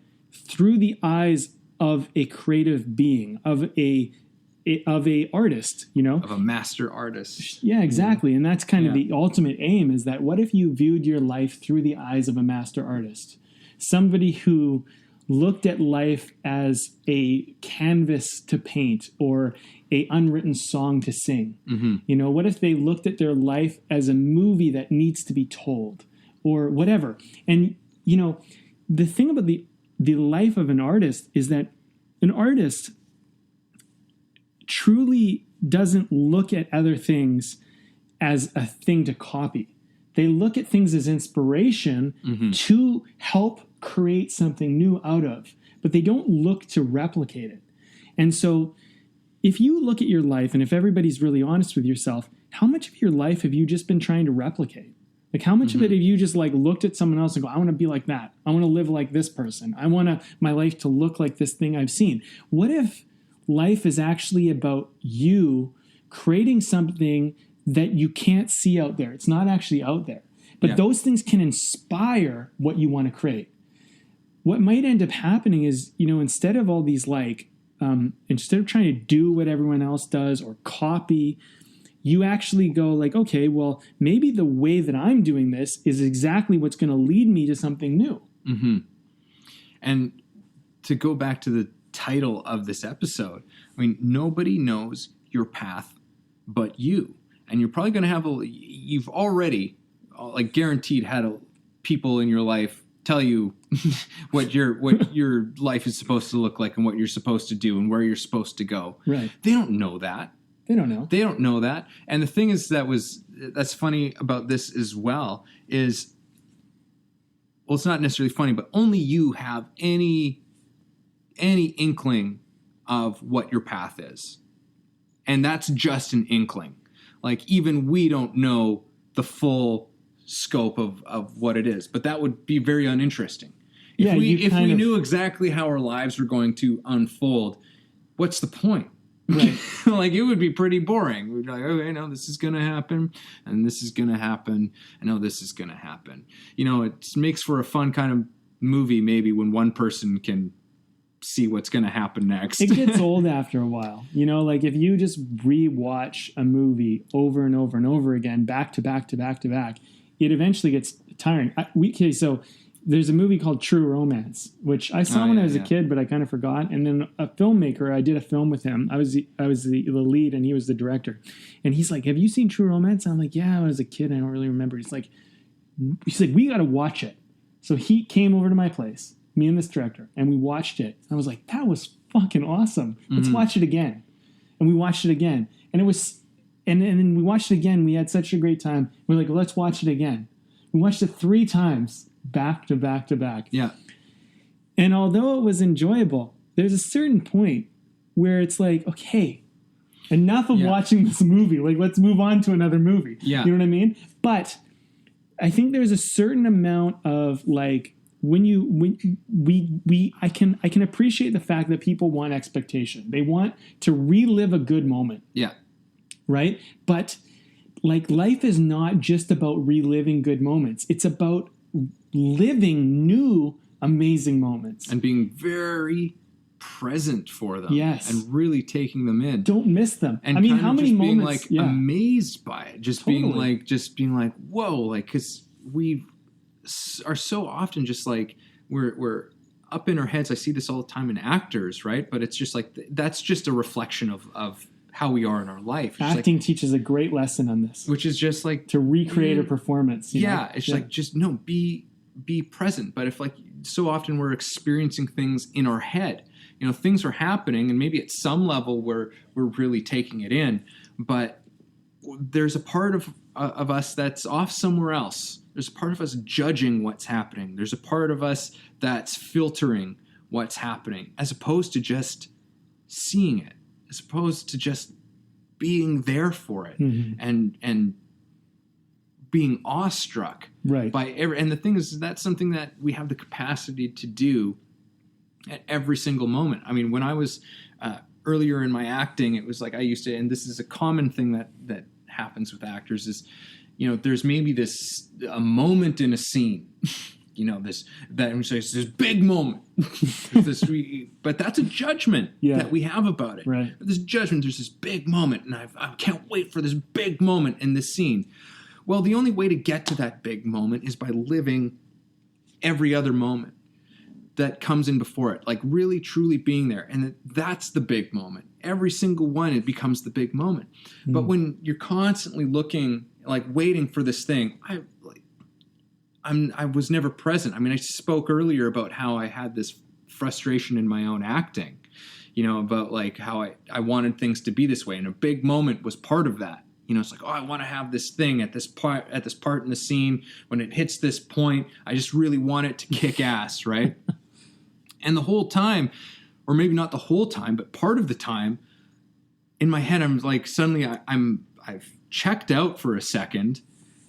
[SPEAKER 1] through the eyes of a creative being, of a artist, you know,
[SPEAKER 2] of a master artist.
[SPEAKER 1] Yeah, exactly. And that's kind of the ultimate aim, is that what if you viewed your life through the eyes of a master artist, somebody who looked at life as a canvas to paint or a unwritten song to sing. Mm-hmm. You know, what if they looked at their life as a movie that needs to be told or whatever? And, you know, the thing about the life of an artist is that an artist truly doesn't look at other things as a thing to copy. They look at things as inspiration to help create something new out of, but they don't look to replicate it. And so if you look at your life, and if everybody's really honest with yourself, how much of your life have you just been trying to replicate? Like how much of it have you just like looked at someone else and go, I want to be like that. I want to live like this person. I want my life to look like this thing I've seen. What if life is actually about you creating something that you can't see out there? It's not actually out there. But those things can inspire what you want to create. What might end up happening is, you know, instead of all these like, instead of trying to do what everyone else does or copy, you actually go like, okay, well, maybe the way that I'm doing this is exactly what's going to lead me to something new.
[SPEAKER 2] Mm-hmm. And to go back to the title of this episode, I mean, nobody knows your path but you. And you're probably going to have you've already, like guaranteed, had people in your life tell you what your life is supposed to look like and what you're supposed to do and where you're supposed to go.
[SPEAKER 1] Right.
[SPEAKER 2] They don't know that.
[SPEAKER 1] They don't know.
[SPEAKER 2] They don't know that. And the thing is that's funny about this as well is, well, it's not necessarily funny, but only you have any inkling of what your path is. And that's just an inkling. Like even we don't know the full scope of what it is, but that would be very uninteresting. If we knew exactly how our lives were going to unfold, what's the point? Right. Like it would be pretty boring. We'd be like, okay, no, this is going to happen and this is going to happen. I know this is going to happen. You know, it makes for a fun kind of movie maybe when one person can see what's going to happen next.
[SPEAKER 1] It gets old after a while. You know, like if you just rewatch a movie over and over and over again, back to back to back to back, it eventually gets tiring. So there's a movie called True Romance, which I saw when I was a kid, but I kind of forgot. And then a filmmaker, I did a film with him. I was the lead and he was the director. And he's like, have you seen True Romance? I'm like, yeah, I was a kid. I don't really remember. He's like, we got to watch it. So he came over to my place, me and this director, and we watched it. I was like, that was fucking awesome. Let's watch it again. And we watched it again. And it was, and then we watched it again. We had such a great time. We're like, well, let's watch it again. We watched it 3 times. Back to back to back.
[SPEAKER 2] Yeah.
[SPEAKER 1] And although it was enjoyable, there's a certain point where it's like, okay, enough of watching this movie. Like, let's move on to another movie.
[SPEAKER 2] Yeah.
[SPEAKER 1] You know what I mean? But I think there's a certain amount of like I can appreciate the fact that people want expectation. They want to relive a good moment.
[SPEAKER 2] Yeah.
[SPEAKER 1] Right? But like life is not just about reliving good moments. It's about living new amazing moments.
[SPEAKER 2] And being very present for them.
[SPEAKER 1] Yes.
[SPEAKER 2] And really taking them in.
[SPEAKER 1] Don't miss them.
[SPEAKER 2] And
[SPEAKER 1] I mean,
[SPEAKER 2] kind
[SPEAKER 1] how
[SPEAKER 2] of
[SPEAKER 1] many
[SPEAKER 2] just being
[SPEAKER 1] moments?
[SPEAKER 2] like amazed by it. Just being like, whoa, like, because we are so often just like, we're up in our heads. I see this all the time in actors, right? But it's just like, that's just a reflection of how we are in our life. It's
[SPEAKER 1] Acting teaches a great lesson on this.
[SPEAKER 2] which is just like
[SPEAKER 1] to recreate a performance. You know?
[SPEAKER 2] It's like, just no, be present. But if like so often we're experiencing things in our head, you know, things are happening, and maybe at some level we're really taking it in, but there's a part of us that's off somewhere else. There's a part of us judging what's happening. There's a part of us that's filtering what's happening, as opposed to just seeing it, as opposed to just being there for it, and being awestruck by every. And the thing is, that's something that we have the capacity to do at every single moment. I mean, when I was earlier in my acting, it was like I used to, and this is a common thing that happens with actors, is, you know, there's maybe a moment in a scene, you know, this big moment, but that's a judgment that we have about it.
[SPEAKER 1] Right.
[SPEAKER 2] This judgment, there's this big moment, and I can't wait for this big moment in this scene. Well, the only way to get to that big moment is by living every other moment that comes in before it, like really truly being there. And that's the big moment. Every single one, it becomes the big moment. But when you're constantly looking, like waiting for this thing, I was never present. I mean, I spoke earlier about how I had this frustration in my own acting, you know, about like how I wanted things to be this way. And a big moment was part of that. You know, it's like, oh, I want to have this thing at this part in the scene. When it hits this point, I just really want it to kick ass, right? And the whole time, or maybe not the whole time, but part of the time, in my head, I'm like, suddenly I've checked out for a second,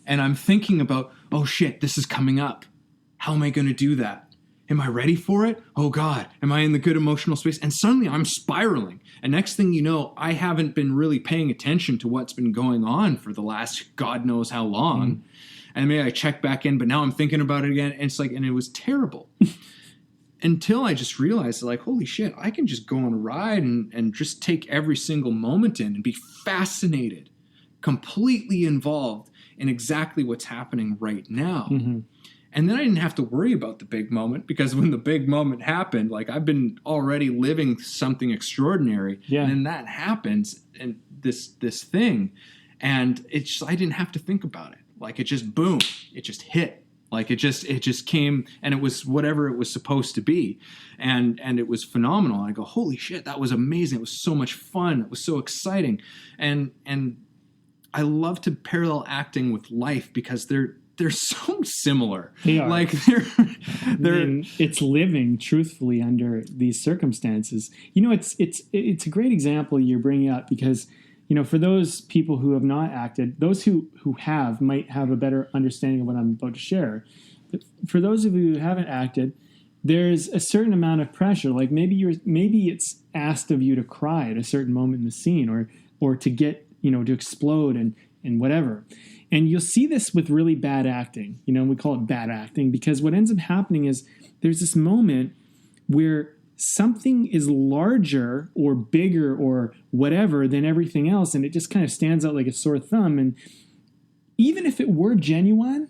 [SPEAKER 2] and I'm thinking about, oh shit, this is coming up. How am I going to do that? Am I ready for it? Oh God, am I in the good emotional space? And suddenly I'm spiraling. And next thing you know, I haven't been really paying attention to what's been going on for the last God knows how long. And maybe I check back in, but now I'm thinking about it again. And it's like, and it was terrible. Until I just realized, like, holy shit, I can just go on a ride and just take every single moment in and be fascinated, completely involved in exactly what's happening right now. And then I didn't have to worry about the big moment, because when the big moment happened, like, I've been already living something extraordinary. Yeah. And then that happens, and this thing, and it's just, I didn't have to think about it. Like, it just, boom, it just hit. Like it just came, and it was whatever it was supposed to be. And it was phenomenal. And I go, holy shit, that was amazing. It was so much fun. It was so exciting. And I love to parallel acting with life, because they're so similar.
[SPEAKER 1] They are.
[SPEAKER 2] Like
[SPEAKER 1] I mean, it's living truthfully under these circumstances. You know, it's a great example you're bringing up, because, you know, for those people who have not acted, those who have might have a better understanding of what I'm about to share. But for those of you who haven't acted, there's a certain amount of pressure. Like maybe it's asked of you to cry at a certain moment in the scene, or to get, you know, to explode and whatever. And you'll see this with really bad acting. You know, we call it bad acting, because what ends up happening is there's this moment where something is larger or bigger or whatever than everything else, and it just kind of stands out like a sore thumb. And even if it were genuine,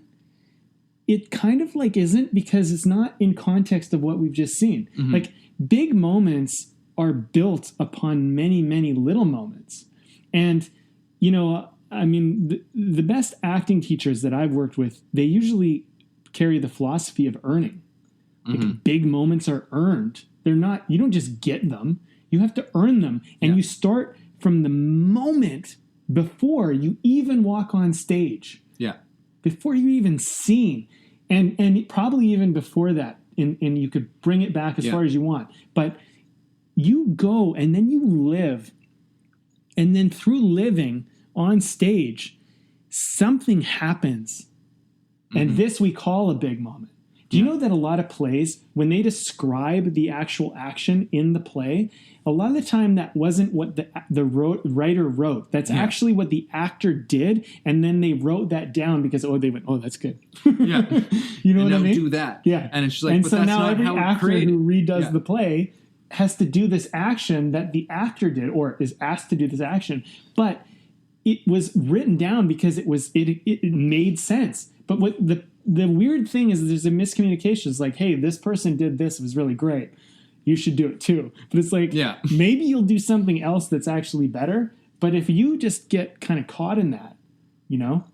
[SPEAKER 1] it kind of like isn't, because it's not in context of what we've just seen. Like, big moments are built upon many, many little moments. And, you know, I mean, the best acting teachers that I've worked with, they usually carry the philosophy of earning. Like, big moments are earned. They're not, you don't just get them. You have to earn them. And you start from the moment before you even walk on stage. Yeah. Before you even sing. And probably even before that. And you could bring it back as far as you want. But you go, and then you live. And then through living on stage, something happens. And this we call a big moment. Do you know that a lot of plays, when they describe the actual action in the play, a lot of the time that wasn't what the writer wrote. That's actually what the actor did, and then they wrote that down because they went, oh, that's good.
[SPEAKER 2] Yeah,
[SPEAKER 1] you know what I mean?
[SPEAKER 2] Do that.
[SPEAKER 1] Yeah,
[SPEAKER 2] and it's just like,
[SPEAKER 1] and
[SPEAKER 2] but
[SPEAKER 1] so
[SPEAKER 2] that's
[SPEAKER 1] now
[SPEAKER 2] not
[SPEAKER 1] every
[SPEAKER 2] how
[SPEAKER 1] actor
[SPEAKER 2] created.
[SPEAKER 1] who redoes the play has to do this action that the actor did, or is asked to do this action, but it was written down because it made sense. But what the weird thing is, there's a miscommunication. It's like, hey, this person did this, it was really great, you should do it too. But it's like, maybe you'll do something else that's actually better. But if you just get kind of caught in that, you know?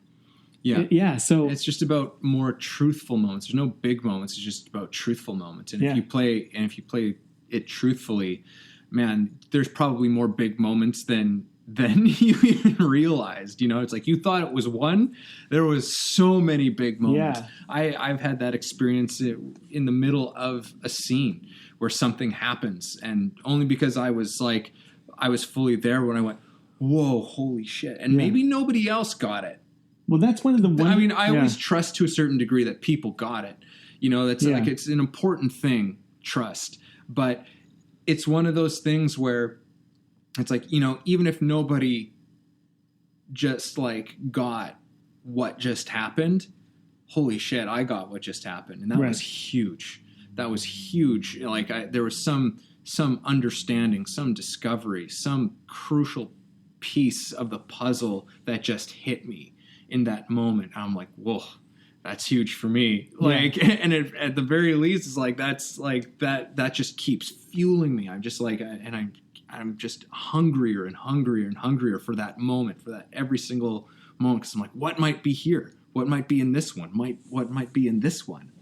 [SPEAKER 1] Yeah. So
[SPEAKER 2] it's just about more truthful moments. There's no big moments. It's just about truthful moments. And if you play it truthfully, man, there's probably more big moments than you even realized. You know, it's like you thought it was one. There was so many big moments. Yeah. I've had that experience in the middle of a scene where something happens, and only because I was fully there when I went, whoa, holy shit. And maybe nobody else got it.
[SPEAKER 1] Well, that's one of the...
[SPEAKER 2] I always trust to a certain degree that people got it. You know, that's like, it's an important thing, trust. But it's one of those things where it's like, you know, even if nobody just like got what just happened, holy shit, I got what just happened. And that was huge. That was huge. Like there was some understanding, some discovery, some crucial piece of the puzzle that just hit me in that moment. I'm like, whoa, that's huge for me. Like, and at the very least, it's like, that's like, that just keeps fueling me. I'm just like, I'm just hungrier and hungrier and hungrier for that moment, for that every single moment. Cause I'm like, what might be here? What might be in this one? What might be in this one?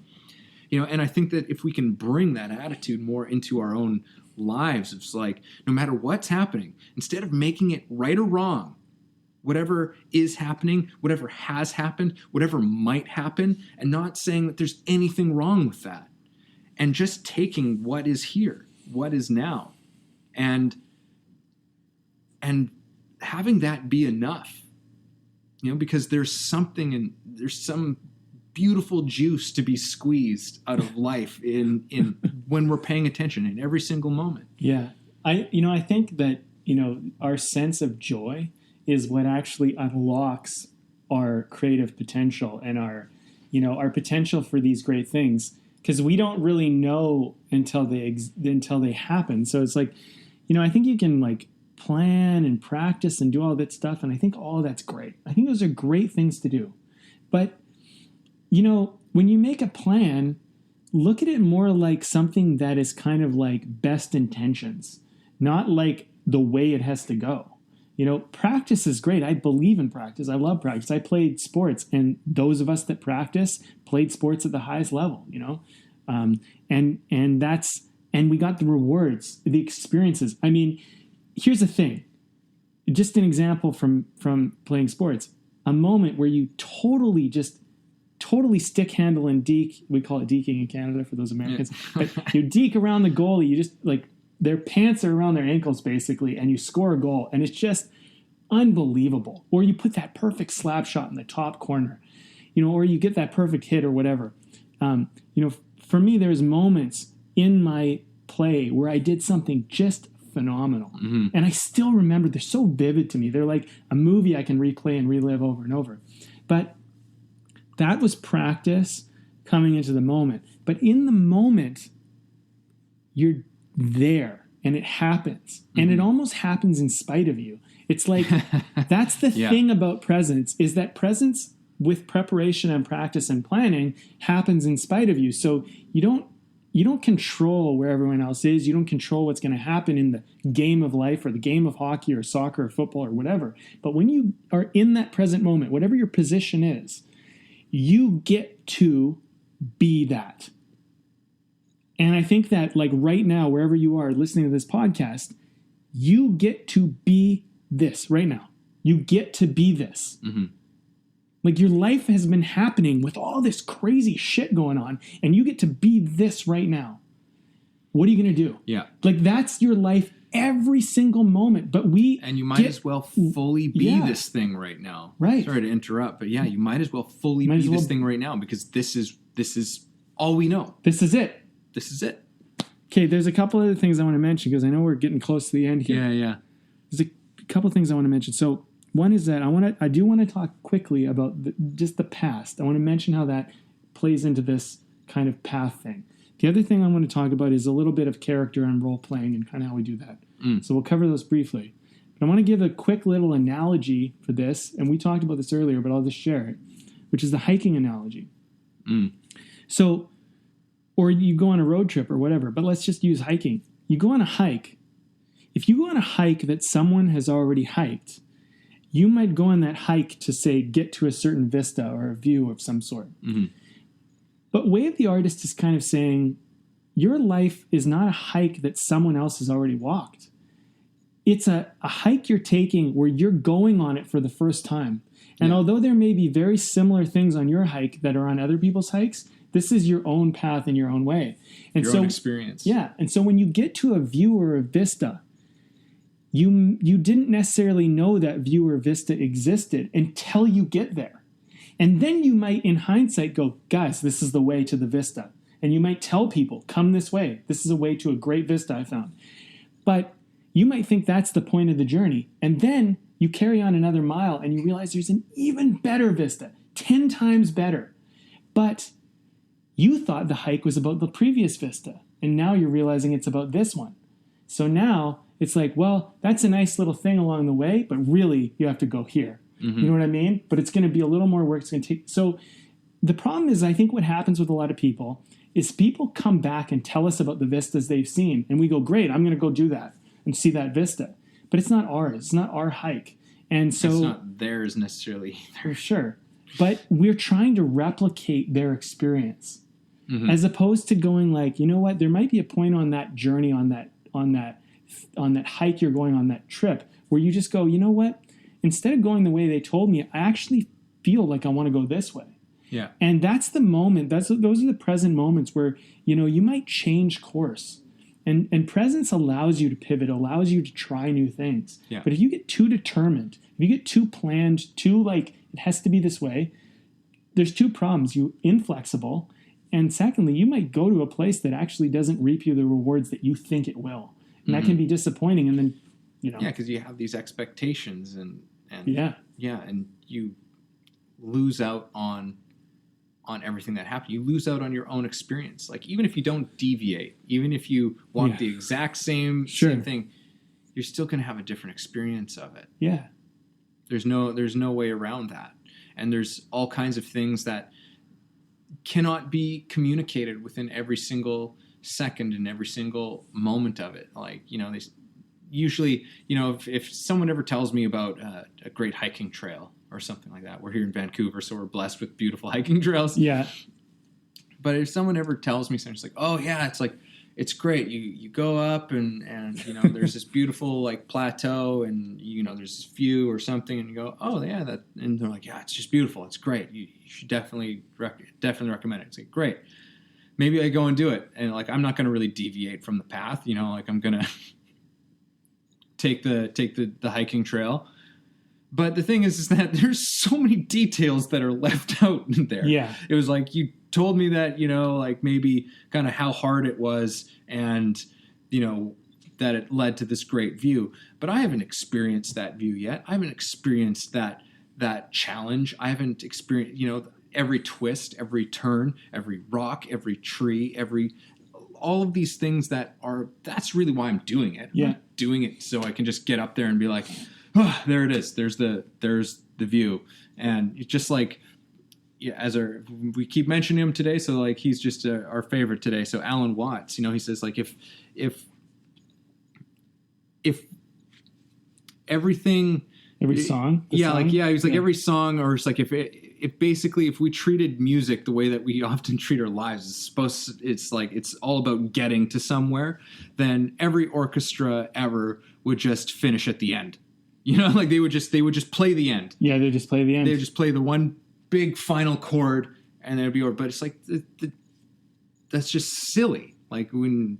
[SPEAKER 2] You know, and I think that if we can bring that attitude more into our own lives, it's like, no matter what's happening, instead of making it right or wrong, whatever is happening, whatever has happened, whatever might happen, and not saying that there's anything wrong with that, and just taking what is here, what is now, and having that be enough, you know, because there's some beautiful juice to be squeezed out of life in when we're paying attention in every single moment.
[SPEAKER 1] Yeah. I think that, you know, our sense of joy is what actually unlocks our creative potential and our potential for these great things, because we don't really know until they happen. So it's like, you know, I think you can like plan and practice and do all that stuff, and I think all that's great. I think those are great things to do. But you know, when you make a plan, look at it more like something that is kind of like best intentions, not like the way it has to go. You know, practice is great. I believe in practice. I love practice. I played sports, and those of us that practice played sports at the highest level, you know, and we got the rewards, the experiences. I mean, here's the thing. Just an example from playing sports, a moment where you totally stick handle and deke. We call it deking in Canada for those Americans. Yeah. But you deke around the goalie. You just like, their pants are around their ankles basically, and you score a goal, and it's just unbelievable. Or you put that perfect slap shot in the top corner, you know, or you get that perfect hit or whatever. You know, for me, there's moments in my play where I did something just phenomenal. Mm-hmm. And I still remember, they're so vivid to me. They're like a movie I can replay and relive over and over. But that was practice coming into the moment. But in the moment, you're there and it happens. Mm-hmm. And it almost happens in spite of you. It's like, that's the thing about presence, is that presence with preparation and practice and planning happens in spite of you. So you don't control where everyone else is. You don't control what's going to happen in the game of life or the game of hockey or soccer or football or whatever. But when you are in that present moment, whatever your position is, you get to be that. And I think that, like, right now, wherever you are listening to this podcast, you get to be this right now. You get to be this. Mm-hmm. Like, your life has been happening with all this crazy shit going on, and you get to be this right now. What are you going to do?
[SPEAKER 2] Yeah.
[SPEAKER 1] Like, that's your life every single moment. But
[SPEAKER 2] and you might as well fully be this thing right now.
[SPEAKER 1] Right.
[SPEAKER 2] Sorry to interrupt, but yeah, you might as well fully be this thing right now, because this is all we know.
[SPEAKER 1] This is it.
[SPEAKER 2] This is it.
[SPEAKER 1] Okay, there's a couple other things I want to mention because I know we're getting close to the end here.
[SPEAKER 2] Yeah.
[SPEAKER 1] There's a couple of things I want to mention. So one is that I do want to talk quickly about just the past. I want to mention how that plays into this kind of path thing. The other thing I want to talk about is a little bit of character and role playing and kind of how we do that. So we'll cover those briefly. But I want to give a quick little analogy for this, and we talked about this earlier, but I'll just share it, which is the hiking analogy. So, or you go on a road trip or whatever, but let's just use hiking. You go on a hike. If you go on a hike that someone has already hiked, you might go on that hike to, say, get to a certain vista or a view of some sort. But Way of the Artist is kind of saying, your life is not a hike that someone else has already walked. It's a hike you're taking where you're going on it for the first time. And although there may be very similar things on your hike that are on other people's hikes, this is your own path in your own way. And
[SPEAKER 2] your own experience.
[SPEAKER 1] Yeah. And so when you get to a view or a vista, you didn't necessarily know that view or vista existed until you get there. And then you might, in hindsight, go, guys, this is the way to the vista. And you might tell people, come this way. This is a way to a great vista I found. But you might think that's the point of the journey. And then you carry on another mile and you realize there's an even better vista, 10 times better. But you thought the hike was about the previous vista. And now you're realizing it's about this one. So now it's like, well, that's a nice little thing along the way, but really you have to go here. You know what I mean? But it's going to be a little more work. It's going to take. So the problem is, I think what happens with a lot of people is people come back and tell us about the vistas they've seen. And we go, great, I'm going to go do that and see that vista. But it's not ours. It's not our hike. And so
[SPEAKER 2] it's not theirs necessarily either.
[SPEAKER 1] For sure. But we're trying to replicate their experience as opposed to going like, you know what, there might be a point on that journey, on that hike you're going on, that trip, where you just go, you know what? Instead of going the way they told me, I actually feel like I want to go this way.
[SPEAKER 2] Yeah.
[SPEAKER 1] And that's the moment. Those are the present moments where, you know, you might change course. And presence allows you to pivot, allows you to try new things.
[SPEAKER 2] Yeah.
[SPEAKER 1] But if you get too determined, if you get too planned, too like, it has to be this way, there's two problems. You're inflexible. And secondly, you might go to a place that actually doesn't reap you the rewards that you think it will. And that can be disappointing. And then, you know.
[SPEAKER 2] Yeah, because you have these expectations and and you lose out on everything that happened. You lose out on your own experience. Like, even if you don't deviate, even if you want the exact same thing, you're still going to have a different experience of it.
[SPEAKER 1] Yeah.
[SPEAKER 2] There's no way around that. And there's all kinds of things that cannot be communicated within every single second and every single moment of it. Like, you know, they usually, you know, if someone ever tells me about a great hiking trail or something like that, we're here in Vancouver, so we're blessed with beautiful hiking trails.
[SPEAKER 1] Yeah.
[SPEAKER 2] But if someone ever tells me something, it's like, oh yeah, it's great. You go up and you know, there's this beautiful like plateau and, you know, there's this view or something, and you go, oh yeah, that, and they're like, yeah, it's just beautiful. It's great. You should definitely recommend it. It's like, great. Maybe I go and do it. And like, I'm not going to really deviate from the path, you know, like I'm going to take the hiking trail. But the thing is that there's so many details that are left out there.
[SPEAKER 1] Yeah.
[SPEAKER 2] It was like, you told me that, you know, like maybe kind of how hard it was and, you know, that it led to this great view. But I haven't experienced that view yet. I haven't experienced that challenge. I haven't experienced, you know, every twist, every turn, every rock, every tree, all of these things that's really why I'm doing it.
[SPEAKER 1] Yeah.
[SPEAKER 2] I'm not doing it so I can just get up there and be like, oh, there it is. There's the view. And it's just like, yeah, we keep mentioning him today. So like, he's just our favorite today. So Alan Watts, you know, he says like, if everything,
[SPEAKER 1] every song,
[SPEAKER 2] he's like every song, or it's like if we treated music the way that we often treat our lives, it's all about getting to somewhere, then every orchestra ever would just finish at the end. You know, like they would just play the end.
[SPEAKER 1] Yeah, they just play the end.
[SPEAKER 2] They would just play the one big final chord, and then it'd be over. But it's like that's just silly. Like, when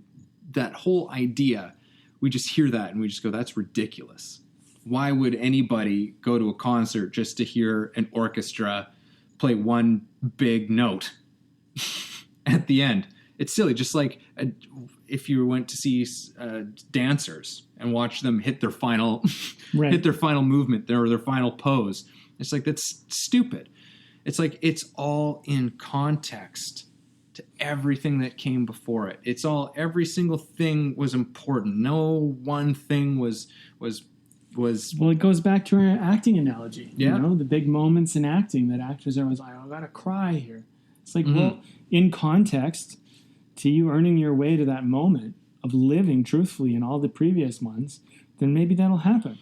[SPEAKER 2] that whole idea, we just hear that and we just go, that's ridiculous. Why would anybody go to a concert just to hear an orchestra play one big note at the end. It's silly. Just like if you went to see dancers and watch them hit their final
[SPEAKER 1] Right.
[SPEAKER 2] hit their final movement or their final pose. It's like, that's stupid. It's like, it's all in context to everything that came before it. It's all, every single thing was important. No one thing was.
[SPEAKER 1] Well, it goes back to our acting analogy.
[SPEAKER 2] Yeah.
[SPEAKER 1] You know, the big moments in acting that actors are always like, I gotta cry here. It's like, well, in context to you earning your way to that moment of living truthfully in all the previous ones, then maybe that'll happen.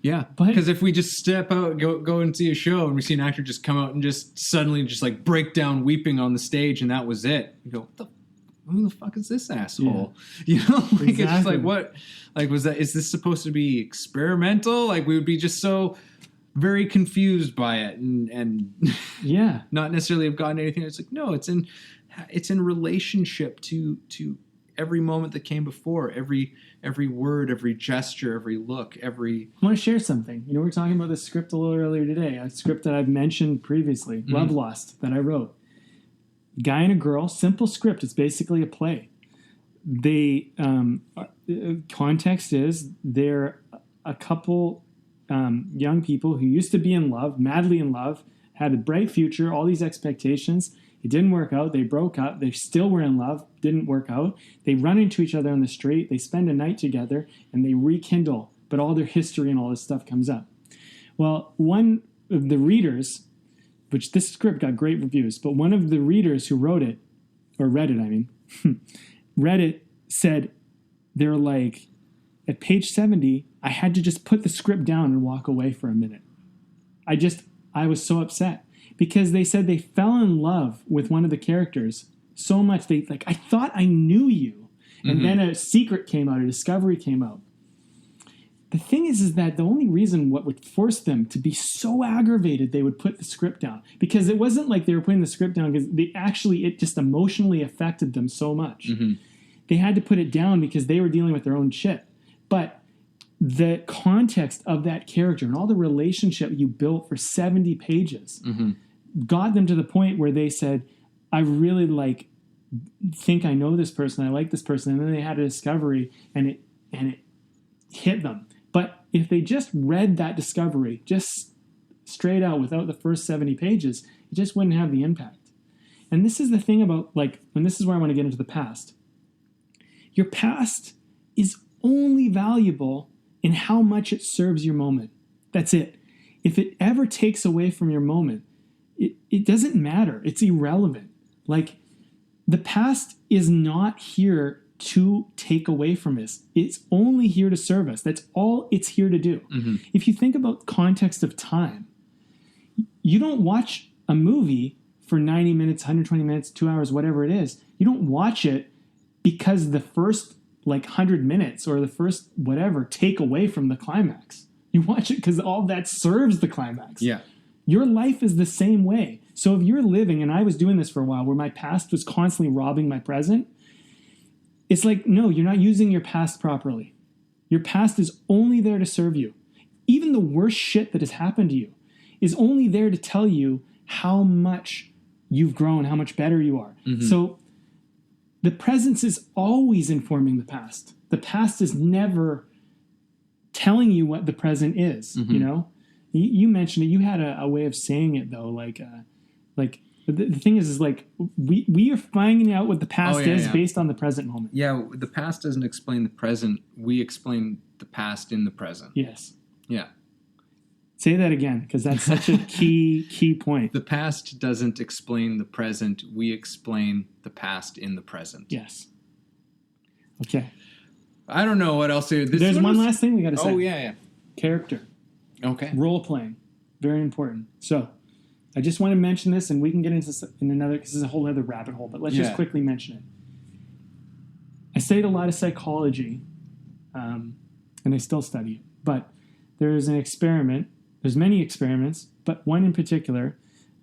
[SPEAKER 2] Yeah,
[SPEAKER 1] But-
[SPEAKER 2] because if we just step out, go and see a show, and we see an actor just come out and just suddenly just like break down weeping on the stage, and that was it, you go, who the fuck is this asshole? You know, like it's just
[SPEAKER 1] Exactly.
[SPEAKER 2] like, what? Like, is this supposed to be experimental? Like, we would be just so very confused by it, and
[SPEAKER 1] Yeah.
[SPEAKER 2] not necessarily have gotten anything. It's like, no, it's in relationship to every moment that came before, every word, every gesture, every look, every.
[SPEAKER 1] I want to share something. You know, we were talking about this script a little earlier today, a script that I've mentioned previously, Love Lost, that I wrote. Guy and a girl, simple script. It's basically a play. They context is they're a couple young people who used to be in love, madly in love, had a bright future, all these expectations. It didn't work out. They broke up. They still were in love. Didn't work out. They run into each other on the street. They spend a night together and they rekindle. But all their history and all this stuff comes up. Well, one of the readers, which this script got great reviews, but one of the readers who wrote it, or read it, I mean, read it, said, they're like, at page 70, I had to just put the script down and walk away for a minute. I was so upset because they said they fell in love with one of the characters so much. They like, I thought I knew you. And then a secret came out, a discovery came out. The thing is that the only reason what would force them to be so aggravated they would put the script down, because it wasn't like they were putting the script down because it just emotionally affected them so much. They had to put it down because they were dealing with their own shit. But the context of that character and all the relationship you built for 70 pages got them to the point where they said, I really think I know this person, I like this person, and then they had a discovery and it hit them. But if they just read that discovery just straight out without the first 70 pages, it just wouldn't have the impact. And this is the thing about, and this is where I want to get into the past. Your past is only valuable in how much it serves your moment. That's it. If it ever takes away from your moment, it doesn't matter. It's irrelevant. Like, the past is not here to take away from us. It's only here to serve us. That's all it's here to do. If you think about context of time, you don't watch a movie for 90 minutes, 120 minutes, 2 hours, whatever it is. You don't watch it because the first 100 minutes or the first whatever take away from the climax. You watch it because all that serves the climax.
[SPEAKER 2] Yeah.
[SPEAKER 1] Your life is the same way. So if you're living, and I was doing this for a while, where my past was constantly robbing my present, it's like, no, you're not using your past properly. Your past is only there to serve you. Even the worst shit that has happened to you is only there to tell you how much you've grown, how much better you are. So the present is always informing the past. The past is never telling you what the present is, you know? You mentioned it. You had a way of saying it, though, the thing is we are finding out what the past is based on the present moment.
[SPEAKER 2] Yeah, the past doesn't explain the present. We explain the past in the present.
[SPEAKER 1] Yes.
[SPEAKER 2] Yeah.
[SPEAKER 1] Say that again, because that's such a key point.
[SPEAKER 2] The past doesn't explain the present. We explain the past in the present.
[SPEAKER 1] Yes. Okay.
[SPEAKER 2] I don't know what else.
[SPEAKER 1] There's one last thing we got to say.
[SPEAKER 2] Oh, yeah.
[SPEAKER 1] Character.
[SPEAKER 2] Okay.
[SPEAKER 1] Role playing. Very important. So I just want to mention this, and we can get into this in another, because this is a whole other rabbit hole, but let's just quickly mention it. I studied a lot of psychology, and I still study it, but there's an experiment. There's many experiments, but one in particular,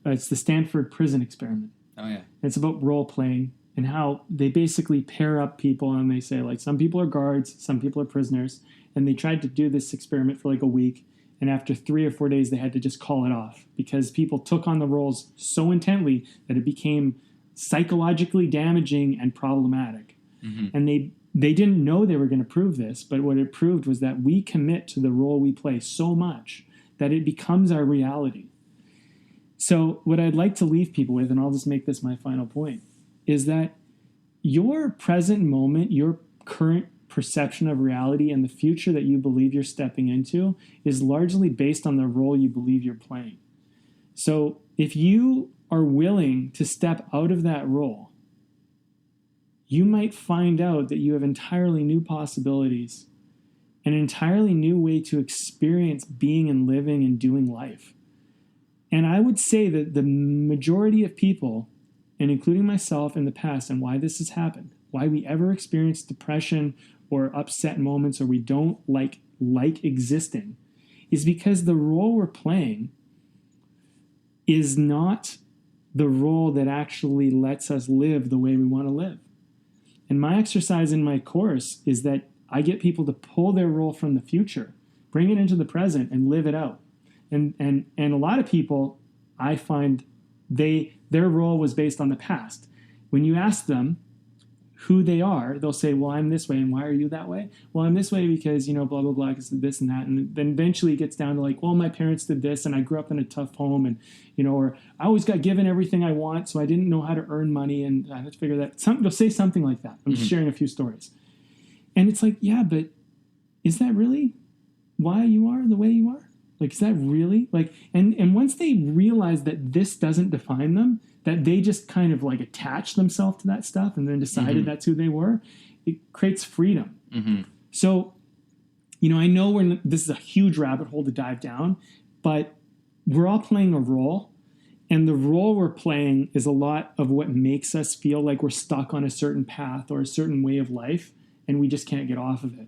[SPEAKER 1] it's the Stanford Prison Experiment.
[SPEAKER 2] Oh, yeah.
[SPEAKER 1] It's about role playing and how they basically pair up people, and they say, some people are guards, some people are prisoners, and they tried to do this experiment for a week. And after 3 or 4 days, they had to just call it off because people took on the roles so intently that it became psychologically damaging and problematic. And they didn't know they were going to prove this, but what it proved was that we commit to the role we play so much that it becomes our reality. So what I'd like to leave people with, and I'll just make this my final point, is that your present moment, your current perception of reality and the future that you believe you're stepping into is largely based on the role you believe you're playing. So if you are willing to step out of that role, you might find out that you have entirely new possibilities, an entirely new way to experience being and living and doing life. And I would say that the majority of people, and including myself in the past, and why this has happened, why we ever experience depression or upset moments or we don't like existing, is because the role we're playing is not the role that actually lets us live the way we want to live. And my exercise in my course is that I get people to pull their role from the future, bring it into the present, and live it out. And a lot of people, I find their role was based on the past. When you ask them who they are, they'll say, well, I'm this way, and why are you that way? Well, I'm this way because, blah, blah, blah, because of this and that. And then eventually it gets down to like, well, my parents did this, and I grew up in a tough home, and, or I always got given everything I want, so I didn't know how to earn money, and I had to figure that. They'll say something like that. I'm just sharing a few stories. And it's like, yeah, but is that really why you are the way you are? Like, is that really? Like, and once they realize that this doesn't define them, that they just kind of like attach themselves to that stuff and then decided that's who they were, it creates freedom. So, I know this is a huge rabbit hole to dive down, but we're all playing a role, and the role we're playing is a lot of what makes us feel like we're stuck on a certain path or a certain way of life, and we just can't get off of it.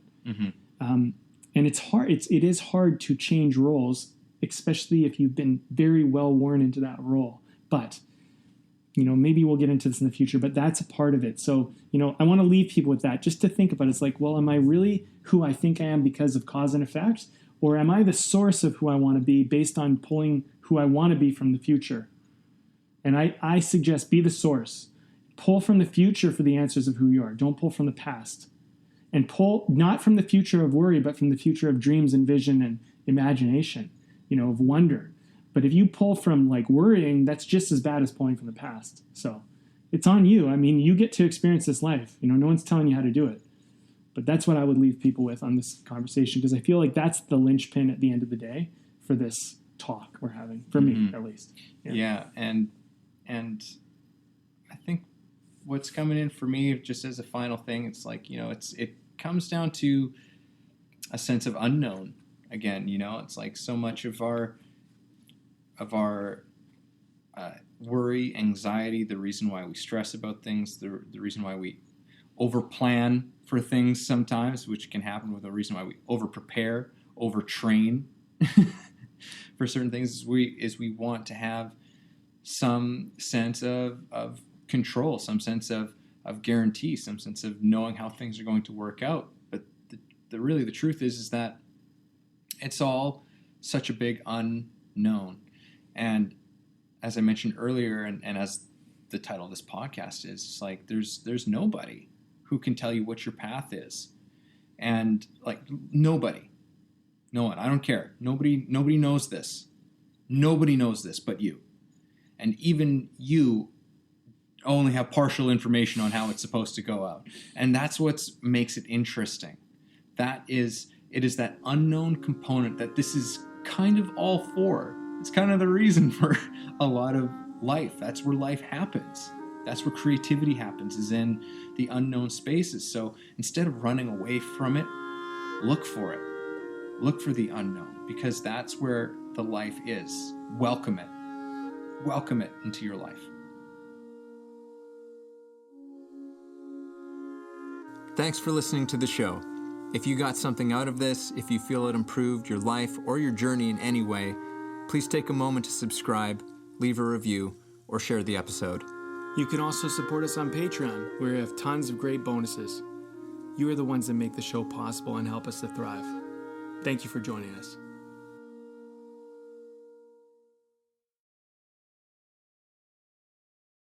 [SPEAKER 1] And it's hard. It is hard to change roles, especially if you've been very well worn into that role. But maybe we'll get into this in the future, but that's a part of it. So, I want to leave people with that just to think about. It's like, well, am I really who I think I am because of cause and effect? Or am I the source of who I want to be based on pulling who I want to be from the future? And I suggest be the source. Pull from the future for the answers of who you are. Don't pull from the past. And pull not from the future of worry, but from the future of dreams and vision and imagination, of wonder. But if you pull from like worrying, that's just as bad as pulling from the past. So it's on you. I mean, you get to experience this life. No one's telling you how to do it. But that's what I would leave people with on this conversation, because I feel like that's the linchpin at the end of the day for this talk we're having, for me at least.
[SPEAKER 2] Yeah, and I think what's coming in for me, just as a final thing, it's like, it comes down to a sense of unknown again. It's like so much of our worry, anxiety, the reason why we stress about things, the reason why we overplan for things sometimes, which can happen with the reason why we overprepare, overtrain for certain things, is we want to have some sense of control, some sense of guarantee, some sense of knowing how things are going to work out. But the truth is that it's all such a big unknown. And as I mentioned earlier, and as the title of this podcast is, it's like there's nobody who can tell you what your path is. And like no one, I don't care. Nobody knows this. Nobody knows this but you. And even you only have partial information on how it's supposed to go out. And that's what makes it interesting. It is that unknown component that this is kind of all for. It's kind of the reason for a lot of life. That's where life happens. That's where creativity happens, is in the unknown spaces. So instead of running away from it, look for it. Look for the unknown, because that's where the life is. Welcome it. Welcome it into your life.
[SPEAKER 4] Thanks for listening to the show. If you got something out of this, if you feel it improved your life or your journey in any way, please take a moment to subscribe, leave a review, or share the episode.
[SPEAKER 3] You can also support us on Patreon, where we have tons of great bonuses. You are the ones that make the show possible and help us to thrive. Thank you for joining us.